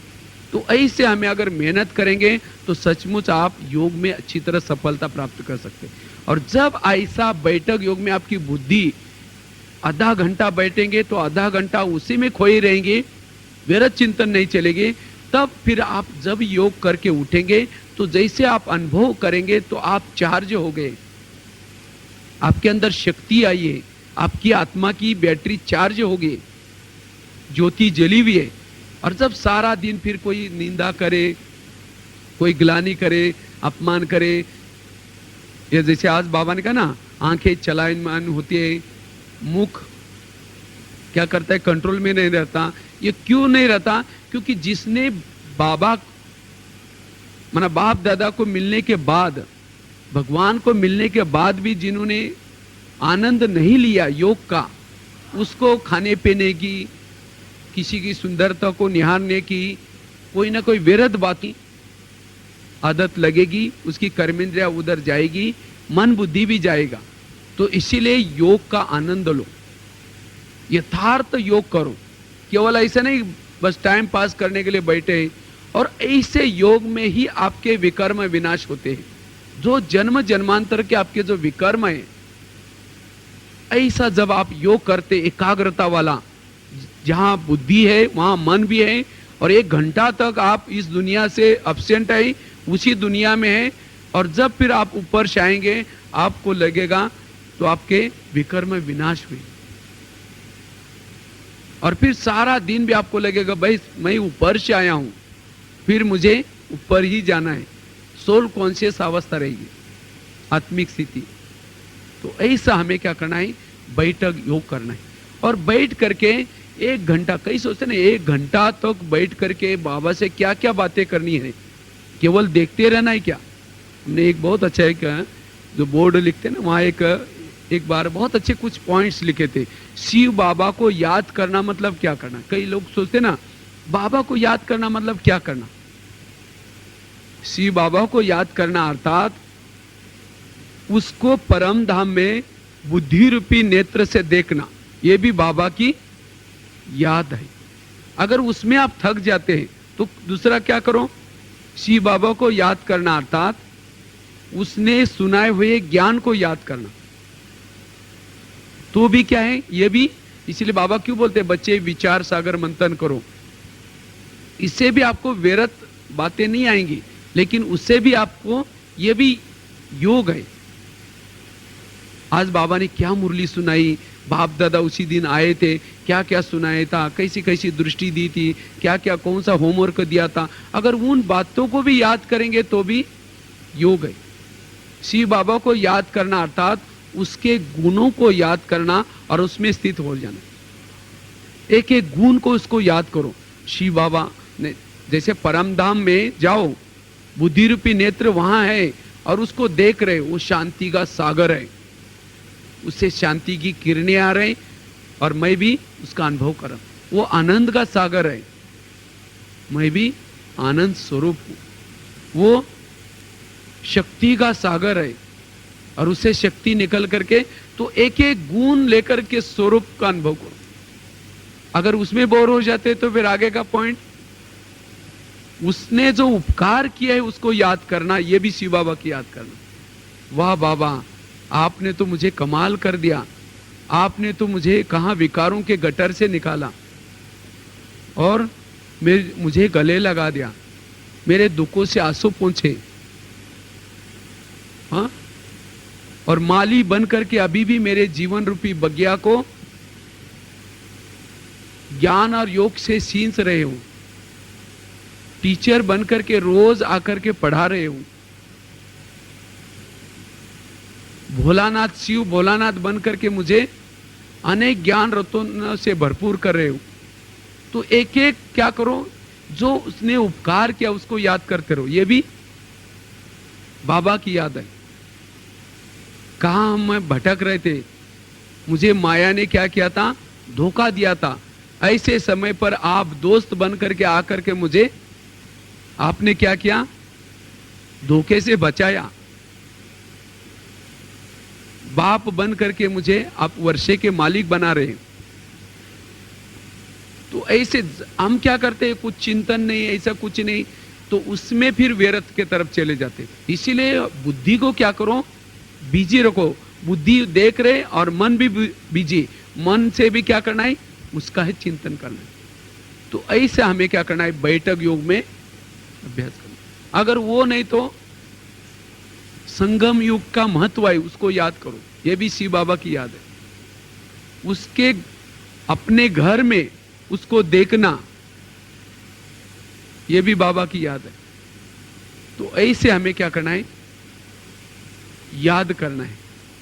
तो ऐसे हमें अगर मेहनत करेंगे तो सचमुच आप योग में अच्छी तरह सफलता प्राप्त कर सकते हैं। और जब ऐसा बैठक योग में आपकी बुद्धि आधा घंटा बैठेंगे तो आधा घंटा उसी में खोई रहेंगे, व्यर्थ चिंतन नहीं चलेगी, तब फिर आप जब योग करके उठेंगे तो जैसे आप अनुभव करेंगे तो आप चार्ज हो गए, आपके अंदर शक्ति आई है, आपकी आत्मा की बैटरी चार्ज हो गई, ज्योति जली हुई है। और जब सारा दिन फिर कोई निंदा करे, कोई ग्लानि करे, अपमान करे, ये जैसे आज बाबा ने कहा ना, आंखें चलायमान होती है, मुख क्या करता है, कंट्रोल में नहीं रहता। ये क्यों नहीं रहता? क्योंकि जिसने बाबा माना बाप दादा को मिलने के बाद, भगवान को मिलने के बाद भी जिन्होंने आनंद नहीं लिया योग का, उसको खाने पीने की, किसी की सुंदरता को निहारने की कोई ना कोई व्यर्थ बाकी आदत लगेगी, उसकी कर्मेंद्रिया उधर जाएगी, मन बुद्धि भी जाएगा। तो इसीलिए योग का आनंद लो, यथार्थ योग करो, केवल ऐसा नहीं बस टाइम पास करने के लिए बैठे। और ऐसे योग में ही आपके विकर्म विनाश होते हैं। जो जन्म जन्मांतर के आपके जो विकर्म है, ऐसा जब आप योग करते एकाग्रता वाला, जहां बुद्धि है वहां मन भी है, और 1 घंटा तक आप इस दुनिया से एब्सेंट है, उसी दुनिया में है, और जब फिर आप ऊपर से आएंगे आपको लगेगा तो आपके विकर्म विनाश हुए, और फिर सारा दिन भी आपको लगेगा भाई मैं ऊपर से आया हूं, फिर मुझे ऊपर ही जाना है। सोल कॉन्शियस अवस्था रहेगी, आत्मिक स्थिति। तो ऐसा हमें क्या करना है, बैठक योग करना है। और बैठ करके 1 घंटा, कई सोचते ना 1 घंटा तक बैठ करके बाबा से क्या क्या बातें करनी है, केवल देखते रहना है क्या? हमने एक बहुत अच्छा एक जो बोर्ड लिखते ना, वहाँ एक बार बहुत अच्छे कुछ पॉइंट्स लिखे थे। शिव बाबा को याद करना मतलब क्या करना? कई लोग सोचते ना बाबा को याद करना मतलब क्या करना? शिव बाबा को याद करना अर्थात उसको परम धाम में बुद्धि रूपी नेत्र से देखना, यह भी बाबा की याद है। अगर उसमें आप थक जाते हैं तो दूसरा क्या करो, शिव बाबा को याद करना अर्थात उसने सुनाए हुए ज्ञान को याद करना। तो भी क्या है, ये भी, इसलिए बाबा क्यों बोलते हैं बच्चे विचार सागर मंथन करो। इससे भी आपको व्यर्थ बातें नहीं आएंगी, लेकिन उससे भी आपको, ये भी योग है। आज बाबा ने क्या मुरली सुनाई, बाप दादा उसी दिन आए थे, क्या क्या सुनाया था, कैसी कैसी दृष्टि दी थी, क्या क्या कौन सा होमवर्क दिया था, अगर उन बातों को भी याद करेंगे तो भी योग है। शिव बाबा को याद करना अर्थात उसके गुणों को याद करना और उसमें स्थित हो जाना। एक एक गुण को उसको याद करो। शिव बाबा ने जैसे परम धाम में जाओ, बुद्धि रूपी नेत्र वहां है और उसको देख रहे, वो शांति का सागर है, उससे शांति की किरणें आ रही और मैं भी उसका अनुभव कर रहा हूं। वो आनंद का सागर है, मैं भी आनंद स्वरूप हूं। वो शक्ति का सागर है, और उससे शक्ति निकल करके तो एक एक गुण लेकर के स्वरूप का अनुभव करो। अगर उसमें बोर हो जाते तो फिर आगे का पॉइंट, उसने जो उपकार किया है उसको याद करना, यह भी शिव बाबा की याद करना। वाह बाबा, आपने तो मुझे कमाल कर दिया, आपने तो मुझे कहां विकारों के गटर से निकाला और मुझे गले लगा दिया, मेरे दुखों से आंसू पहुंचे, हाँ, और माली बन करके अभी भी मेरे जीवन रूपी बगिया को ज्ञान और योग से सींच रहे हो, टीचर बन करके रोज आकर के पढ़ा रहे हो, भोलानाथ, शिव भोलानाथ बन करके मुझे अनेक ज्ञान रत्नों से भरपूर कर रहे हो। तो एक एक क्या करो, जो उसने उपकार किया उसको याद करते रहो। ये भी बाबा की याद है। कहां हम भटक रहे थे, मुझे माया ने क्या किया था, धोखा दिया था, ऐसे समय पर आप दोस्त बन करके आकर के मुझे आपने क्या किया, धोखे से बचाया। बाप बन करके मुझे आप वर्षे के मालिक बना रहे हैं। तो ऐसे हम क्या करते हैं, कुछ चिंतन नहीं, ऐसा कुछ नहीं, तो उसमें फिर व्यर्थ के तरफ चले जाते। इसीलिए बुद्धि को क्या करो, बिजी रखो। बुद्धि देख रहे और मन भी बिजी, मन से भी क्या करना है, उसका ही चिंतन करना है। तो ऐसे हमें क्या करना है, बैठक योग में अभ्यास करना। अगर वो नहीं तो संगम युग का महत्व है, उसको याद करो। ये भी शिव बाबा की याद है। उसके अपने घर में उसको देखना, ये भी बाबा की याद है। तो ऐसे हमें क्या करना है, याद करना है।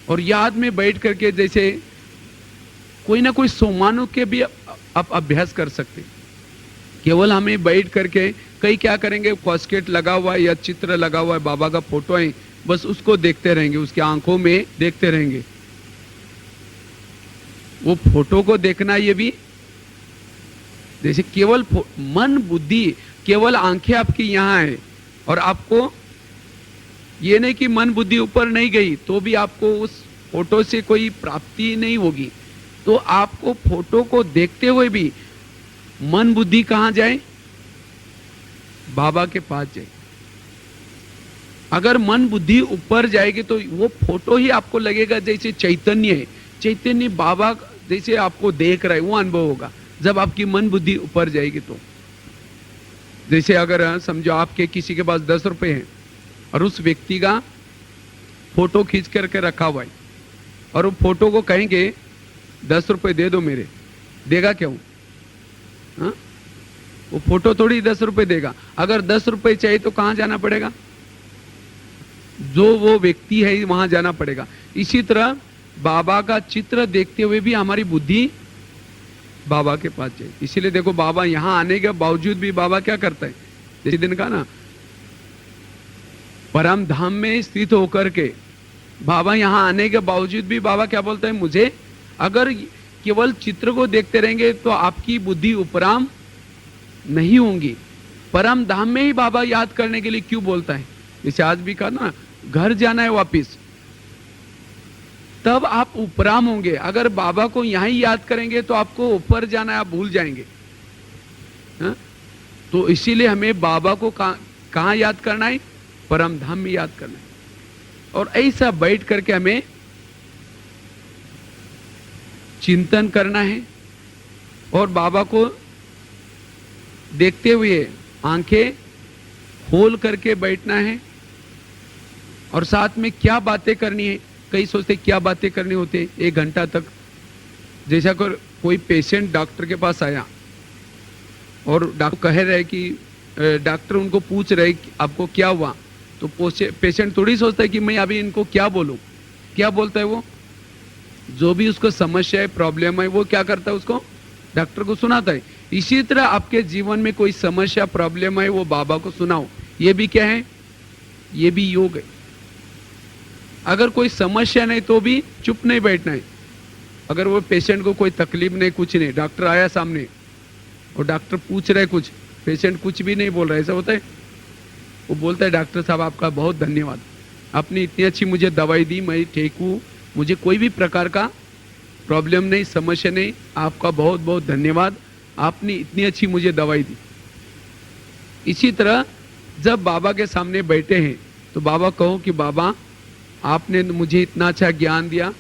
और याद में बैठ करके जैसे कोई ना कोई सोमानु के भी आप अभ्यास कर सकते। केवल हमें बैठ करके कई क्या करेंगे, कॉस्केट लगा हुआ है या चित्र लगा हुआ है, बाबा का फोटो है, बस उसको देखते रहेंगे, उसके आंखों में देखते रहेंगे। वो फोटो को देखना, ये भी जैसे केवल मन बुद्धि, केवल आंखें आपकी यहां है, और आपको ये नहीं कि मन बुद्धि ऊपर नहीं गई तो भी आपको उस फोटो से कोई प्राप्ति नहीं होगी। तो आपको फोटो को देखते हुए भी मन बुद्धि कहां जाए, बाबा के पास जाए। अगर मन बुद्धि ऊपर जाएगी तो वो फोटो ही आपको लगेगा जैसे चैतन्य है, चैतन्य बाबा जैसे आपको देख रहा है, वो अनुभव होगा जब आपकी मन बुद्धि ऊपर जाएगी। तो जैसे अगर समझो आपके किसी के पास 10 रुपए हैं और उस व्यक्ति का फोटो खींच करके रखा हुआ है, और वो फोटो को कहेंगे 10 रुपए दे दो मेरे, देगा क्यों? हाँ, वो फोटो थोड़ी 10 रुपए देगा। अगर 10 रुपए चाहिए तो कहां जाना पड़ेगा, जो वो व्यक्ति है वहां जाना पड़ेगा। इसी तरह बाबा का चित्र देखते हुए भी हमारी बुद्धि बाबा के पास जाए। इसीलिए देखो, बाबा यहां आने के बावजूद भी बाबा क्या करता है, जैसे दिन का ना, परम धाम में स्थित होकर के बाबा यहां आने के बावजूद भी बाबा क्या बोलता है, मुझे अगर केवल चित्र को देखते रहेंगे तो आपकी बुद्धि उपराम नहीं होंगी। परम धाम में ही बाबा याद करने के लिए क्यों बोलता है? जैसे आज भी कहा ना, घर जाना है वापिस, तब आप उपराम होंगे। अगर बाबा को यहां ही याद करेंगे तो आपको ऊपर जाना है, आप भूल जाएंगे। हा? तो इसीलिए हमें बाबा को कहां याद करना है, परम धाम में याद करना है। और ऐसा बैठ करके हमें चिंतन करना है और बाबा को देखते हुए आंखें खोल करके बैठना है। और साथ में क्या बातें करनी है, कई सोचते क्या बातें करनी होती 1 घंटा तक। जैसा कोई पेशेंट डॉक्टर के पास आया और डॉक्टर कह रहे कि डॉक्टर उनको पूछ रहे कि आपको क्या हुआ, तो पेशेंट थोड़ी सोचता है कि मैं अभी इनको क्या बोलूं। क्या बोलता है वो, जो भी उसको समस्या है, प्रॉब्लम है, वो क्या करता है, उसको डॉक्टर को सुनाता है। इसी तरह आपके जीवन में कोई समस्या, प्रॉब्लम है, वो बाबा को सुनाओ। ये भी क्या है, ये भी योग है। अगर कोई समस्या नहीं तो भी चुप नहीं बैठना है। अगर वो पेशेंट को कोई तकलीफ नहीं, कुछ नहीं, डॉक्टर आया सामने और डॉक्टर पूछ रहे कुछ, पेशेंट कुछ भी नहीं बोल रहा, ऐसा होता है? वो बोलता है डॉक्टर साहब आपका बहुत धन्यवाद, आपने इतनी अच्छी मुझे दवाई दी, मैं ठीक हूँ, मुझे कोई भी प्रकार का प्रॉब्लम नहीं, समस्या नहीं, आपका बहुत बहुत धन्यवाद, आपने इतनी अच्छी मुझे दवाई दी। इसी तरह जब बाबा के सामने बैठे हैं तो बाबा कहो कि बाबा आपने मुझे इतना अच्छा ज्ञान दिया,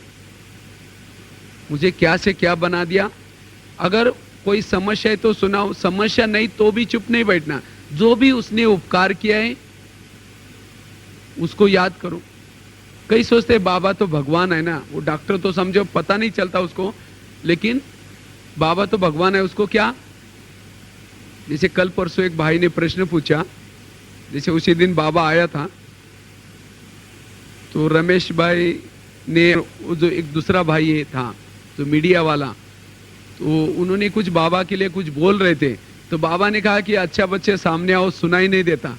मुझे क्या से क्या बना दिया। अगर कोई समस्या है तो सुनाओ, समस्या नहीं तो भी चुप नहीं बैठना। जो भी उसने उपकार किया है उसको याद करो। कई सोचते हैं बाबा तो भगवान है ना, वो डॉक्टर तो समझो पता नहीं चलता उसको, लेकिन बाबा तो भगवान है, उसको क्या। जैसे कल परसों एक भाई ने प्रश्न पूछा, जैसे उसी दिन बाबा आया था तो रमेश भाई ने, जो एक दूसरा भाई था तो मीडिया वाला, तो उन्होंने कुछ बाबा के लिए कुछ बोल रहे थे, तो बाबा ने कहा कि अच्छा बच्चे सामने आओ, सुनाई नहीं देता।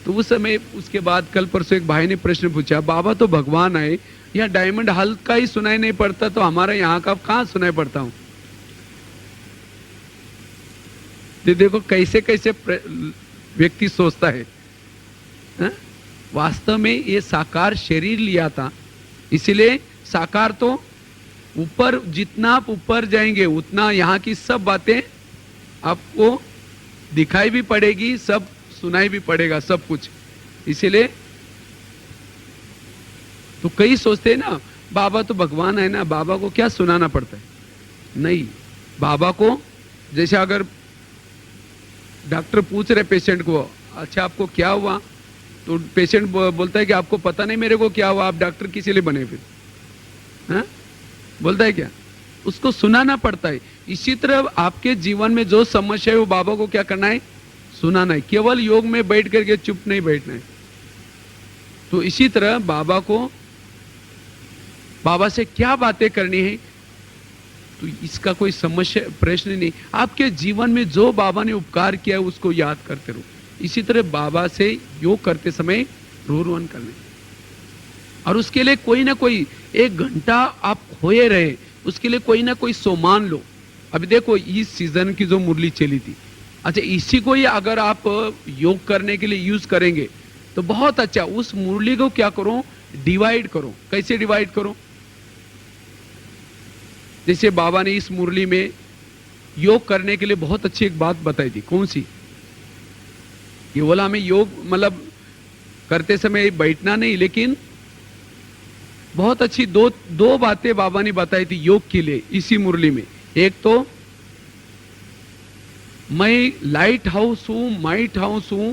तो उस समय उसके बाद कल परसों एक भाई ने प्रश्न पूछा, बाबा तो भगवान है, यहाँ डायमंड हल्का ही सुनाई नहीं पड़ता, तो हमारा यहाँ का कहाँ सुनाई पड़ता हूं। तो देखो कैसे कैसे व्यक्ति सोचता है, हा? वास्तव में ये साकार शरीर लिया था, इसलिए साकार तो ऊपर, जितना आप ऊपर जाएंगे उतना यहाँ की सब बातें आपको दिखाई भी पड़ेगी, सब सुनाई भी पड़ेगा, सब कुछ। इसीलिए तो कई सोचते हैं ना बाबा तो भगवान है ना, बाबा को क्या सुनाना पड़ता है। नहीं, बाबा को जैसे अगर डॉक्टर पूछ रहे पेशेंट को, अच्छा आपको क्या हुआ, तो पेशेंट बोलता है कि आपको पता नहीं मेरे को क्या हुआ, आप डॉक्टर किस लिए बने फिर, हाँ? बोलता है क्या, उसको सुनाना पड़ता है। इसी तरह आपके जीवन में जो समस्या है वो बाबा को क्या करना है, सुनाना है। केवल योग में बैठ करके चुप नहीं बैठना है। तो इसी तरह बाबा को, बाबा से क्या बातें करनी है, तो इसका कोई समस्या प्रश्न नहीं। आपके जीवन में जो बाबा ने उपकार किया है उसको याद करते रहो। इसी तरह बाबा से योग करते समय रोवन करने, और उसके लिए कोई ना कोई 1 घंटा आप खोए रहे, उसके लिए कोई ना कोई सोमान लो। अभी देखो इस सीजन की जो मुरली चली थी, अच्छा इसी को ही अगर आप योग करने के लिए यूज करेंगे तो बहुत अच्छा। उस मुरली को क्या करो, डिवाइड करो। कैसे डिवाइड करो, जैसे बाबा ने इस मुरली में योग करने के लिए बहुत अच्छी एक बात बताई थी। कौन सी, ये बोला हमें योग मतलब करते समय बैठना नहीं, लेकिन बहुत अच्छी दो बातें बाबा ने बताई थी योग के लिए इसी मुरली में। एक तो मैं लाइट हाउस हूं, माइट हाउस हूं,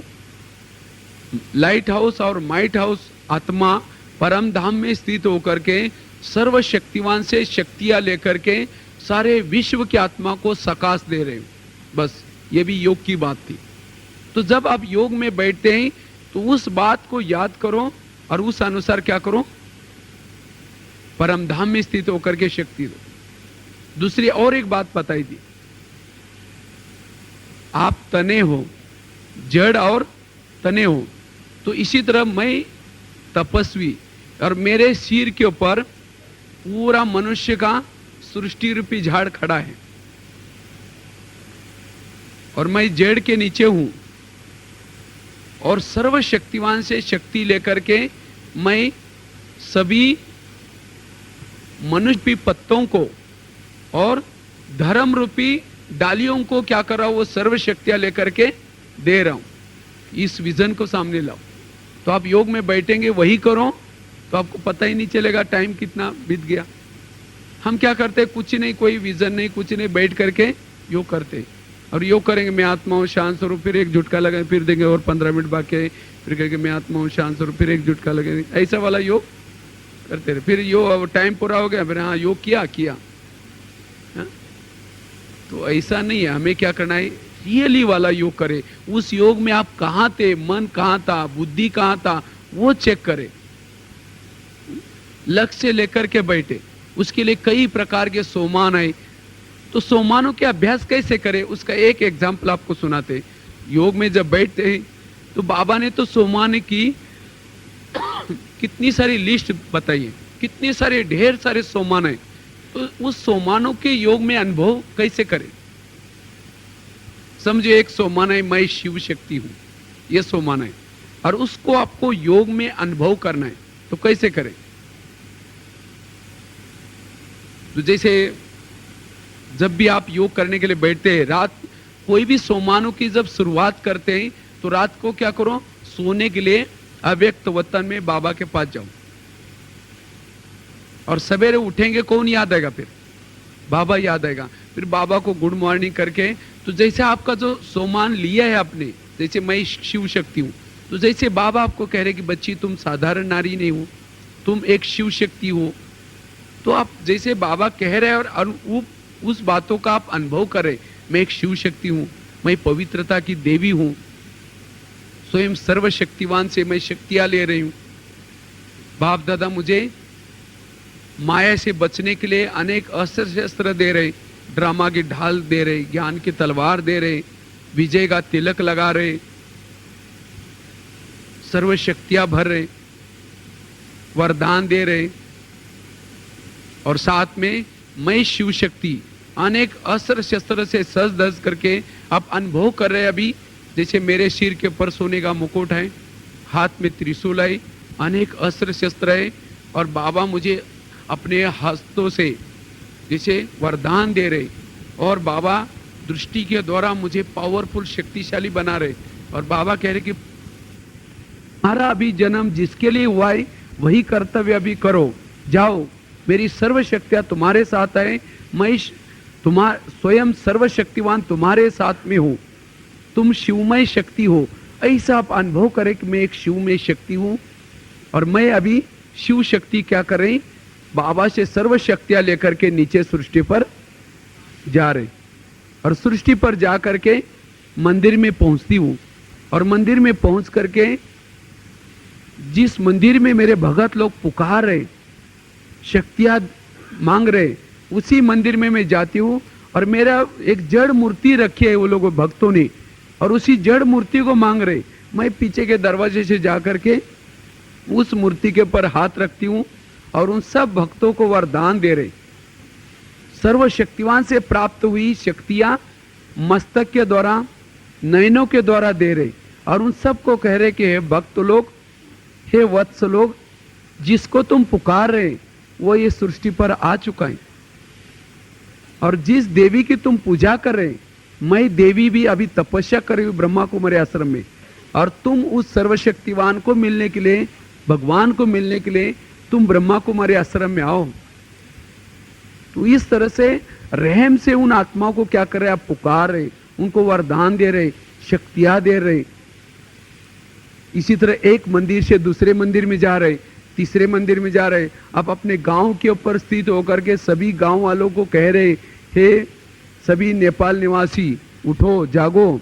लाइट हाउस और माइट हाउस आत्मा परम धाम में स्थित होकर के सर्वशक्तिवान से शक्तियां लेकर के सारे विश्व की आत्मा को सकाश दे रहे हैं। बस ये भी योग की बात थी। तो जब आप योग में बैठते हैं तो उस बात को याद करो और उस अनुसार क्या करो, परम धाम में स्थित होकर के शक्ति दो। दूसरी और एक बात बताई थी, आप तने हो, जड़ और तने हो, तो इसी तरह मैं तपस्वी और मेरे सिर के ऊपर पूरा मनुष्य का सृष्टि रूपी झाड़ खड़ा है और मैं जड़ के नीचे हूं और सर्वशक्तिवान से शक्ति लेकर के मैं सभी मनुष्य रूपी पत्तों को और धर्म रूपी डालियों को क्या कर रहा हूं, वो सर्व शक्तियां लेकर के दे रहा हूं। इस विजन को सामने लाओ। तो आप योग में बैठेंगे, वही करो तो आपको पता ही नहीं चलेगा टाइम कितना बीत गया। हम क्या करते हैं, कुछ नहीं, कोई विजन नहीं, कुछ नहीं, बैठ करके योग करते और योग करेंगे मैं आत्मा हूं शांत स्वरूप, फिर एक झुटका लगाए, फिर देंगे और 15 मिनट बाकी, फिर कहेंगे मैं आत्मा हूं शांत स्वरूप, फिर एक झुटका लगेंगे, ऐसा वाला योग करते रहे। फिर योग टाइम पूरा हो गया, फिर हाँ योग किया। तो ऐसा नहीं है, हमें क्या करना है, रियली वाला योग करे। उस योग में आप कहां थे, मन कहां था, बुद्धि कहां था, वो चेक करे, लक्ष्य लेकर के बैठे। उसके लिए कई प्रकार के सोमान है। तो सोमानों के अभ्यास कैसे करें, उसका एक एग्जाम्पल आपको सुनाते। योग में जब बैठते हैं तो बाबा ने तो सोमान की कितनी सारी लिस्ट बताई है, कितने सारे ढेर सारे सोमान है। तो उस सोमानों के योग में अनुभव कैसे करें। समझो एक सोमान है, मैं शिव शक्ति हूं, ये सोमान है, और उसको आपको योग में अनुभव करना है। तो कैसे करें? तो जैसे जब भी आप योग करने के लिए बैठते हैं, रात कोई भी सोमानों की जब शुरुआत करते हैं तो रात को क्या करो, सोने के लिए अव्यक्त वतन में बाबा के पास जाओ, और सवेरे उठेंगे कौन याद आएगा? फिर बाबा याद आएगा। फिर बाबा को गुड मॉर्निंग करके, तो जैसे आपका जो सोमान लिया है आपने, जैसे मैं शिव शक्ति हूं, तो जैसे बाबा आपको कह रहे कि बच्ची तुम साधारण नारी नहीं हो, तुम एक शिव शक्ति हो, तो आप जैसे बाबा कह रहे हैं और उस बातों का आप अनुभव करें, मैं एक शिव शक्ति हूं, मैं पवित्रता की देवी हूं, स्वयं सर्वशक्तिवान से मैं शक्तियां ले रही हूं, बाप दादा मुझे माया से बचने के लिए अनेक अस्त्र शस्त्र दे रहे, ड्रामा की ढाल दे रहे, ज्ञान की तलवार दे रहे, विजय का तिलक लगा रहे, सर्वशक्तियां भर रहे, वरदान दे रहे, और साथ में मैं शिव शक्ति अनेक अस्त्र शस्त्र से सज धज करके आप अनुभव कर रहे हैं। अभी जैसे मेरे सिर के ऊपर सोने का मुकुट है, हाथ में त्रिशूल है, अनेक अस्त्र शस्त्र है, और बाबा मुझे अपने हस्तों से जैसे वरदान दे रहे, और बाबा दृष्टि के द्वारा मुझे पावरफुल शक्तिशाली बना रहे, और बाबा कह रहे कि हमारा अभी जन्म जिसके लिए हुआ है वही कर्तव्य अभी करो, जाओ, मेरी सर्वशक्तियां तुम्हारे साथ है, मैं स्वयं सर्वशक्तिवान तुम्हारे साथ में हूं, तुम शिवमय शक्ति हो। ऐसा आप अनुभव करें कि मैं एक शिवमय शक्ति हूं, और मैं अभी शिव शक्ति क्या कर रही, बाबा से सर्व शक्तियां लेकर के नीचे सृष्टि पर जा रहे, और सृष्टि पर जा करके मंदिर में पहुंचती हूं, और मंदिर में पहुंच करके जिस मंदिर में मेरे भगत लोग पुकार रहे, शक्तियां मांग रहे, उसी मंदिर में मैं जाती हूं, और मेरा एक जड़ मूर्ति रखी है वो लोगों भक्तों ने, और उसी जड़ मूर्ति को मांग रहे, मैं पीछे के दरवाजे से जाकर के उस मूर्ति के ऊपर हाथ रखती हूं, और उन सब भक्तों को वरदान दे रहे, सर्वशक्तिवान से प्राप्त हुई शक्तियां मस्तक के द्वारा, नयनों के द्वारा दे रहे, और उन सबको कह रहे कि हे भक्त लोग, हे वत्स लोग, जिसको तुम पुकार रहे वो ये सृष्टि पर आ चुका है, और जिस देवी की तुम पूजा कर रहे, मैं देवी भी अभी तपस्या कर रही हूं ब्रह्मा कुमारी आश्रम में, और तुम उस सर्वशक्तिवान को मिलने के लिए, भगवान को मिलने के लिए तुम ब्रह्मा कुमारी आश्रम में आओ। तो इस तरह से रहम से उन आत्माओं को क्या कर रहे, आप पुकार रहे, उनको वरदान दे रहे, शक्तियां दे रहे। इसी तरह एक मंदिर से दूसरे मंदिर में जा रहे, तीसरे मंदिर में जा रहे, आप अपने गांव के ऊपर स्थित होकर के सभी गांव वालों को कह रहे, हे सभी नेपाल निवासी उठो जागो,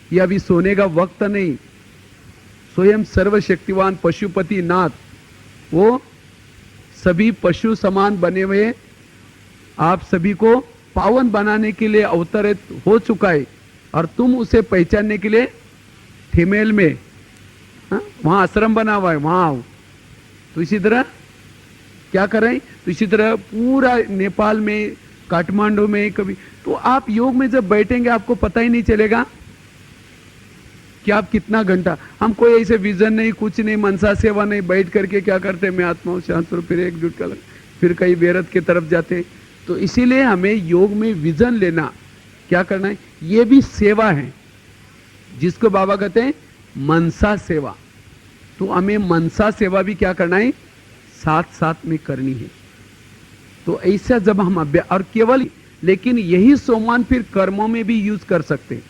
ये अभी सोने का वक्त नहीं, स्वयं सर्वशक्तिवान पशुपति नाथ वो सभी पशु समान बने हुए आप सभी को पावन बनाने के लिए अवतरित हो चुका है, और तुम उसे पहचानने के लिए थेमेल में वहां आश्रम बना हुआ है, वहां आओ। तो इसी तरह क्या करें, तो इसी तरह पूरा नेपाल में, काठमांडू में, कभी तो आप योग में जब बैठेंगे आपको पता ही नहीं चलेगा कि आप कितना घंटा, हम कोई ऐसे विजन नहीं, कुछ नहीं, मनसा सेवा नहीं, बैठ करके क्या करते, मैं आत्मा हूं शांत, फिर एक जुट कर, फिर कहीं बेरत की तरफ जाते। तो इसीलिए हमें योग में विजन लेना, क्या करना है, ये भी सेवा है, जिसको बाबा कहते हैं मनसा सेवा। तो हमें मनसा सेवा भी क्या करना है, साथ साथ में करनी है। तो ऐसा जब हम अभ्यास, और केवल, लेकिन यही सोमान फिर कर्मों में भी यूज कर सकते हैं।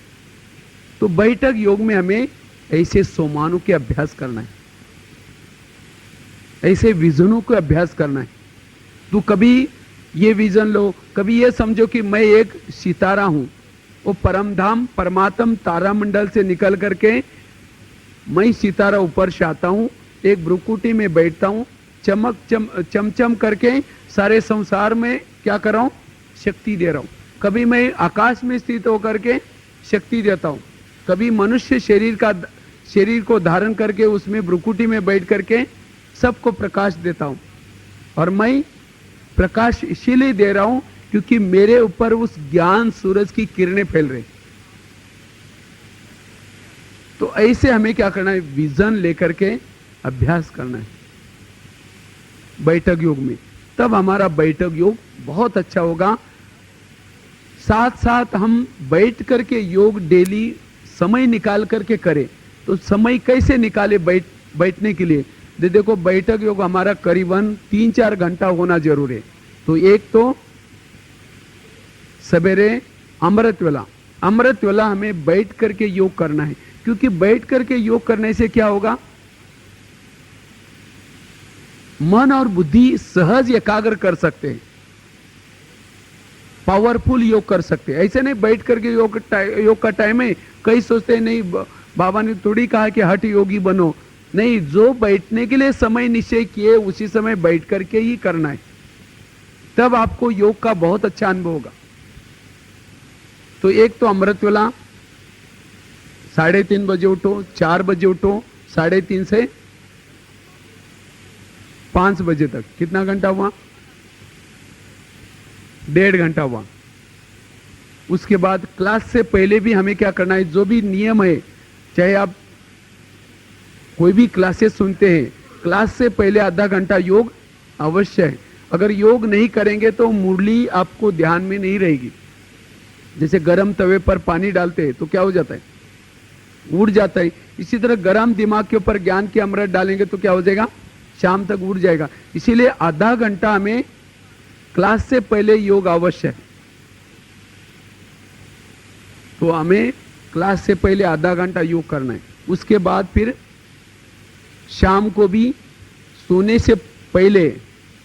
तो बैठक योग में हमें ऐसे सोमानों के अभ्यास करना है, ऐसे विजनों को अभ्यास करना है। तो कभी ये विजन लो, कभी ये समझो कि मैं एक सितारा हूं, वो परम धाम परमात्म तारामंडल से निकल करके मैं सितारा ऊपर से आता हूं, एक भ्रुकुटी में बैठता हूं, चमचम करके सारे संसार में क्या कर रहा हूं, शक्ति दे रहा हूं। कभी मैं आकाश में स्थित होकर के शक्ति देता हूं, कभी मनुष्य शरीर को धारण करके उसमें भ्रुकुटी में बैठ करके सबको प्रकाश देता हूं। और मैं प्रकाश इसीलिए दे रहा हूं क्योंकि मेरे ऊपर उस ज्ञान सूरज की किरणें फैल रही। तो ऐसे हमें क्या करना है, विजन लेकर के अभ्यास करना है बैठक योग में, तब हमारा बैठक योग बहुत अच्छा होगा। साथ साथ हम बैठ करके योग डेली समय निकाल करके करें। तो समय कैसे निकाले बैठने के लिए, देखो बैठक योग हमारा करीबन 3-4 घंटा होना जरूर है। तो एक तो सवेरे अमृत वेला हमें बैठ करके योग करना है, क्योंकि बैठ करके योग करने से क्या होगा, मन और बुद्धि सहज एकाग्र कर सकते हैं, पावरफुल योग कर सकते हैं। ऐसे नहीं बैठ करके योग का टाइम है, कई सोचते हैं नहीं बाबा ने थोड़ी कहा कि हठ योगी बनो, नहीं, जो बैठने के लिए समय निश्चय किए उसी समय बैठ करके ही करना है, तब आपको योग का बहुत अच्छा अनुभव होगा। तो एक तो अमृत वेला 3:30 बजे उठो, 4 बजे उठो, 3:30 से 5 बजे तक कितना घंटा हुआ, 1.5 घंटा हुआ। उसके बाद क्लास से पहले भी हमें क्या करना है, जो भी नियम है, चाहे आप कोई भी क्लासेस सुनते हैं, क्लास से पहले आधा घंटा योग अवश्य है। अगर योग नहीं करेंगे तो मुरली आपको ध्यान में नहीं रहेगी। जैसे गरम तवे पर पानी डालते हैं तो क्या हो जाता है, उड़ जाता है। इसी तरह गरम दिमाग के ऊपर ज्ञान की अमृत डालेंगे तो क्या हो जाएगा, शाम तक उड़ जाएगा। इसीलिए आधा घंटा हमें क्लास से पहले योग अवश्य है। तो हमें क्लास से पहले आधा घंटा योग करना है। उसके बाद फिर शाम को भी सोने से पहले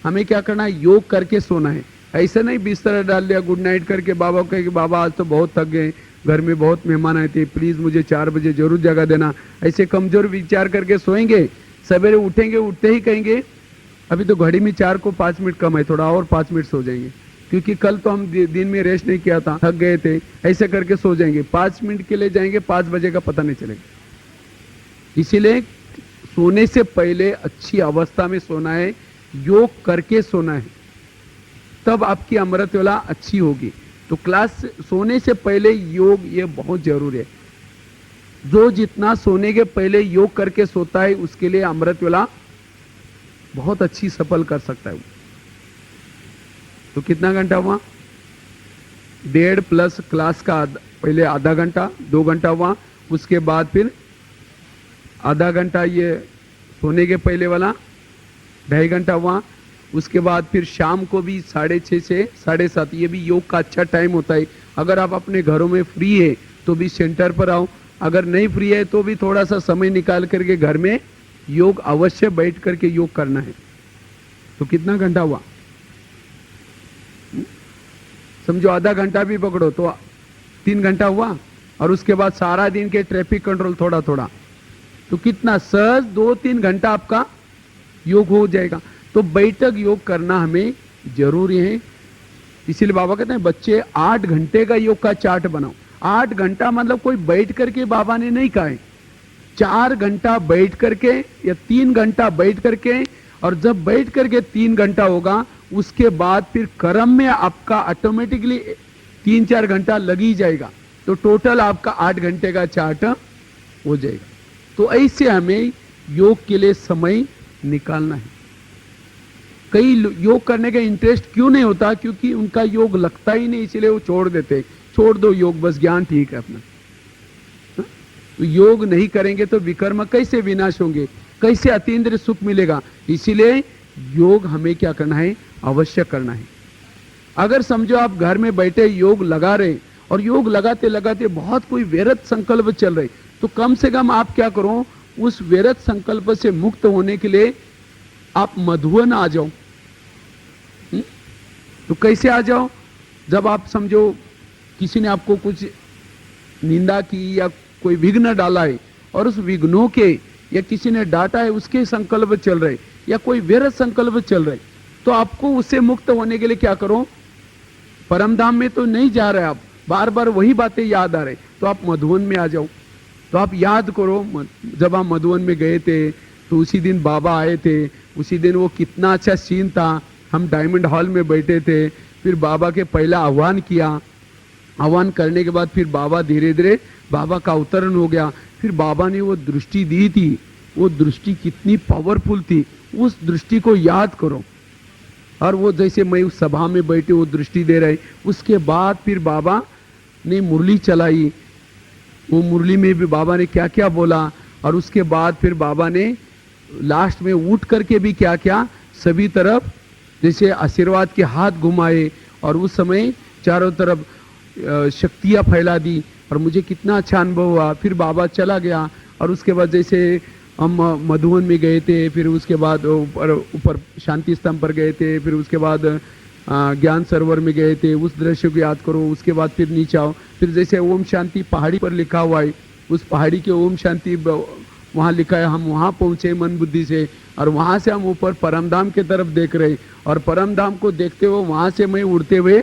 हमें क्या करना है, योग करके सोना है। ऐसा नहीं बिस्तर डाल दिया, गुड नाइट करके बाबा को कहे कि बाबा आज तो बहुत थक गए, घर में बहुत मेहमान आए थे, प्लीज मुझे 4 बजे जरूर जगह देना। ऐसे कमजोर विचार करके सोएंगे, सवेरे उठेंगे, उठते ही कहेंगे अभी तो घड़ी में 4 को 5 मिनट कम है, थोड़ा और 5 मिनट सो जाएंगे, क्योंकि कल तो हम दिन में रेस्ट नहीं किया था, थक गए थे। ऐसे करके सो जाएंगे, 5 मिनट के लिए जाएंगे, 5 बजे का पता नहीं चलेगा। इसीलिए सोने से पहले अच्छी अवस्था में सोना है, योग करके सोना है, तब आपकी अमृत वेला अच्छी होगी। तो क्लास सोने से पहले योग ये बहुत जरूरी है। जो जितना सोने के पहले योग करके सोता है उसके लिए अमृत वेला बहुत अच्छी सफल कर सकता है। तो कितना घंटा हुआ, 1.5 प्लस क्लास का पहले आधा घंटा, 2 घंटा हुआ। उसके बाद फिर आधा घंटा ये सोने के पहले वाला, 2.5 घंटा हुआ। उसके बाद फिर शाम को भी 6:30 से 7:30, ये भी योग का अच्छा टाइम होता है। अगर आप अपने घरों में फ्री है तो भी सेंटर पर आओ, अगर नहीं फ्री है तो भी थोड़ा सा समय निकाल करके घर में योग अवश्य बैठ करके योग करना है। तो कितना घंटा हुआ, समझो आधा घंटा भी पकड़ो तो 3 घंटा हुआ। और उसके बाद सारा दिन के ट्रैफिक कंट्रोल थोड़ा थोड़ा, तो कितना सहज 2-3 घंटा आपका योग हो जाएगा। तो बैठक योग करना हमें जरूरी है। इसीलिए बाबा कहते हैं बच्चे 8 घंटे का योग का चार्ट बनाओ। 8 घंटा मतलब कोई बैठ करके बाबा ने नहीं कहा है, 4 घंटा बैठ करके या 3 घंटा बैठ करके, और जब बैठ करके 3 घंटा होगा उसके बाद फिर कर्म में आपका ऑटोमेटिकली 3-4 घंटा लग ही जाएगा। तो टोटल आपका 8 घंटे का चार्ट हो जाएगा। तो ऐसे हमें योग के लिए समय निकालना है। कई योग करने का इंटरेस्ट क्यों नहीं होता, क्योंकि उनका योग लगता ही नहीं, इसलिए वो छोड़ देते। छोड़ दो योग, बस ज्ञान ठीक है अपना। तो योग नहीं करेंगे तो विकर्म कैसे विनाश होंगे, कैसे अतीन्द्रिय सुख मिलेगा। इसीलिए योग हमें क्या करना है, अवश्य करना है। अगर समझो आप घर में बैठे योग लगा रहे और योग लगाते लगाते बहुत कोई व्यर्थ संकल्प चल रहे, तो कम से कम आप क्या करो, उस व्यर्थ संकल्प से मुक्त होने के लिए आप मधुवन आ जाओ। तो कैसे आ जाओ, जब आप समझो किसी ने आपको कुछ निंदा की या कोई विघ्न डाला है और उस विघ्नों के, या किसी ने डांटा है उसके संकल्प चल रहे, या कोई व्यर्थ संकल्प चल रहे, तो आपको उससे मुक्त होने के लिए क्या करो, परमधाम में तो नहीं जा रहे आप, बार बार वही बातें याद आ रहे, तो आप मधुवन में आ जाओ। तो आप याद करो जब आप मधुवन में गए थे तो उसी दिन बाबा आए थे, उसी दिन वो कितना अच्छा सीन था। हम डायमंड हॉल में बैठे थे, फिर बाबा के पहला आह्वान किया, आह्वान करने के बाद फिर बाबा धीरे धीरे बाबा का अवतरण हो गया। फिर बाबा ने वो दृष्टि दी थी, वो दृष्टि कितनी पावरफुल थी, उस दृष्टि को याद करो। और वो जैसे मैं उस सभा में बैठे वो दृष्टि दे रहे, उसके बाद फिर बाबा ने मुरली चलाई, वो मुरली में भी बाबा ने क्या क्या बोला, और उसके बाद फिर बाबा ने लास्ट में उठ करके भी क्या क्या सभी तरफ जैसे आशीर्वाद के हाथ घुमाए, और उस समय चारों तरफ शक्तियां फैला दी, और मुझे कितना अच्छा अनुभव हुआ। फिर बाबा चला गया, और उसके बाद जैसे हम मधुबन में गए थे, फिर उसके बाद ऊपर शांति स्तंभ पर गए थे, फिर उसके बाद ज्ञान सरोवर में गए थे, उस दृश्य को याद करो। उसके बाद फिर नीचे आओ, फिर जैसे ओम शांति पहाड़ी पर लिखा हुआ है, उस पहाड़ी के ओम शांति वहाँ लिखा है, हम वहाँ पहुँचे मन बुद्धि से, और वहाँ से हम ऊपर परमधाम के तरफ देख रहे, और परमधाम को देखते हुए वहाँ से मैं उड़ते हुए